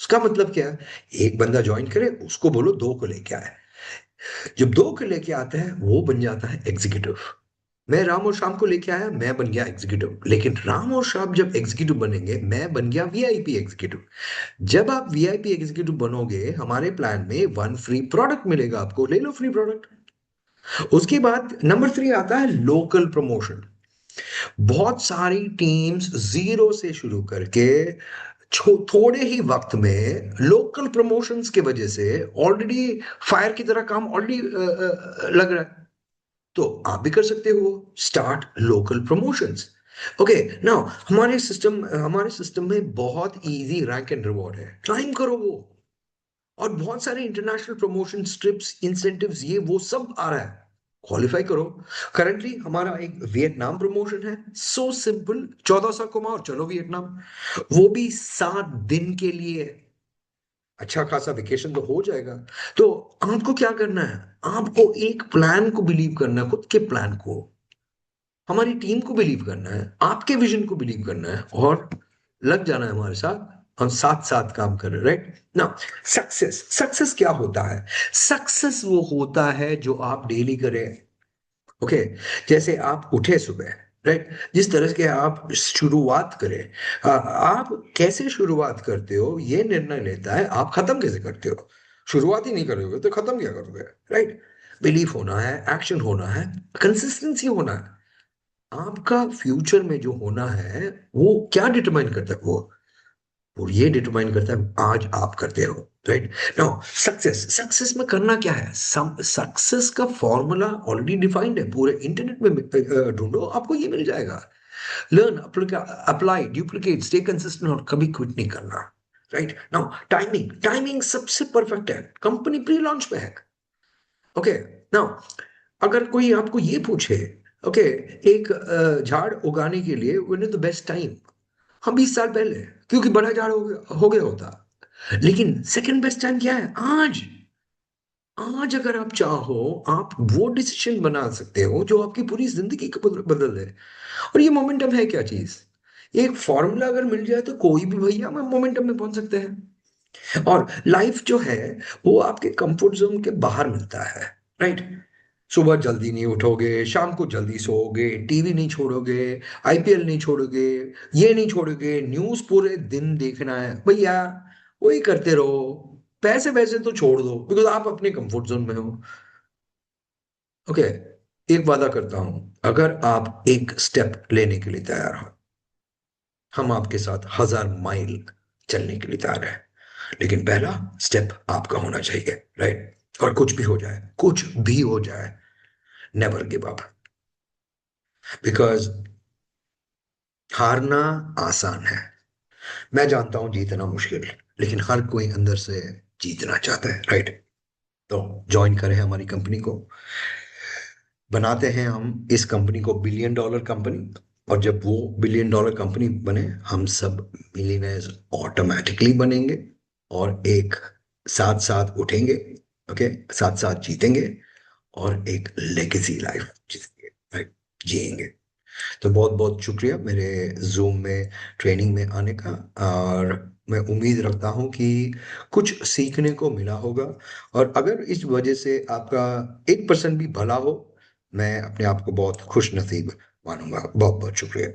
उसका मतलब क्या है? एक बंदा ज्वाइन करे, उसको बोलो दो को लेके आए। जब दो को लेके आता है वो बन जाता है एग्जीक्यूटिव। मैं राम और श्याम को लेके आया, मैं बन गया एग्जीक्यूटिव। लेकिन राम और श्याम जब एग्जीक्यूटिव बनेंगे, मैं बन गया VIP एग्जीक्यूटिव। जब आप VIP एग्जीक्यूटिव बनोगे, हमारे प्लान में वन फ्री प्रोडक्ट मिलेगा आपको, ले लो फ्री प्रोडक्ट। उसके बाद नंबर 3 आता है लोकल प्रमोशन। बहुत सारी टीम्स जीरो से शुरू करके थोड़े ही वक्त में लोकल प्रमोशंस की वजह से ऑलरेडी फायर की तरह काम ऑलरेडी लग रहा है। तो आप भी कर सकते हो, start local promotions. Okay, now हमारे सिस्टम में बहुत इजी रैंक एंड रिवॉर्ड है, क्लाइम करो वो। और बहुत सारे इंटरनेशनल प्रमोशन ट्रिप्स इंसेंटिव्स ये वो सब आ रहा है, क्वालिफाई करो। करंटली हमारा एक वियतनाम प्रमोशन है, सो सिंपल, 1400 कमाओ और चलो वियतनाम, वो भी 7 दिन के लिए। अच्छा खासा वेकेशन तो हो जाएगा। तो आपको क्या करना है, आपको एक प्लान को बिलीव करना है, खुद के प्लान को, हमारी टीम को बिलीव करना है, आपके विजन को बिलीव करना है, और लग जाना है हमारे साथ। हम साथ साथ काम कर रहे हैं, राइट ना। सक्सेस, सक्सेस क्या होता है? सक्सेस वो होता है जो आप डेली करें। ओके, जैसे आप उठे सुबह, राइट, जिस तरह के आप शुरुआत करें, आप कैसे शुरुआत करते हो ये निर्णय लेता है आप खत्म कैसे करते हो। शुरुआत ही नहीं करोगे तो खत्म क्या करोगे, राइट। बिलीफ होना है, एक्शन होना है, कंसिस्टेंसी होना है। आपका फ्यूचर में जो होना है वो क्या डिटरमाइन करता है, वो ये डिटरमाइन करता है आज आप करते हो, राइट। नाउ सक्सेस, सक्सेस में करना क्या है, सक्सेस का फॉर्मूला ऑलरेडी डिफाइंड है, पूरे इंटरनेट में ढूंढो, आपको ये मिल जाएगा। Learn, apply, duplicate, stay consistent, और कभी क्विट नहीं करना, राइट। नाउ टाइमिंग, टाइमिंग सबसे परफेक्ट है, कंपनी प्री लॉन्च पे है। ओके, नाउ अगर कोई आपको ये पूछे, ओके, एक झाड़ उगाने के लिए when is the best time, हम 20 साल पहले, क्योंकि बड़ा झाड़ हो गया होता। लेकिन सेकंड बेस्ट टाइम क्या है, आज। आज अगर आप चाहो, आप वो डिसीजन बना सकते हो जो आपकी पूरी जिंदगी को बदल दे। और ये मोमेंटम है क्या चीज, एक फॉर्मूला अगर मिल जाए तो कोई भी भैया मैं मोमेंटम में पहुंच सकते हैं। और लाइफ जो है वो आपके कंफर्ट जोन के बाहर मिलता है, राइट। सुबह जल्दी नहीं उठोगे, शाम को जल्दी सोओगे, टीवी नहीं छोड़ोगे, आईपीएल नहीं छोड़ोगे, ये नहीं छोड़ोगे, न्यूज पूरे दिन देखना है भैया, वही करते रहो। पैसे वैसे तो छोड़ दो बिकॉज आप अपने कंफर्ट जोन में हो। ओके, एक वादा करता हूं, अगर आप एक स्टेप लेने के लिए तैयार हो, हम आपके साथ 1000 माइल चलने के लिए तैयार हैं। लेकिन पहला स्टेप आपका होना चाहिए, राइट। और कुछ भी हो जाए, कुछ भी हो जाए, नेवर गिव अप। बिकॉज हारना आसान है, मैं जानता हूं जीतना मुश्किल है, लेकिन हर कोई अंदर से जीतना चाहता है, राइट। तो ज्वाइन करें हमारी कंपनी को, बनाते हैं हम इस कंपनी को बिलियन डॉलर कंपनी। और जब वो बिलियन डॉलर कंपनी बने, हम सब मिलियनर्स ऑटोमेटिकली बनेंगे, और एक साथ साथ उठेंगे, ओके, साथ साथ जीतेंगे, और एक लेगेसी लाइफ जिएंगे। तो बहुत बहुत शुक्रिया मेरे जूम में ट्रेनिंग में आने का, और मैं उम्मीद रखता हूँ कि कुछ सीखने को मिला होगा। और अगर इस वजह से आपका 1% भी भला हो, मैं अपने आप को बहुत खुश नसीब मानूंगा। बहुत बहुत शुक्रिया।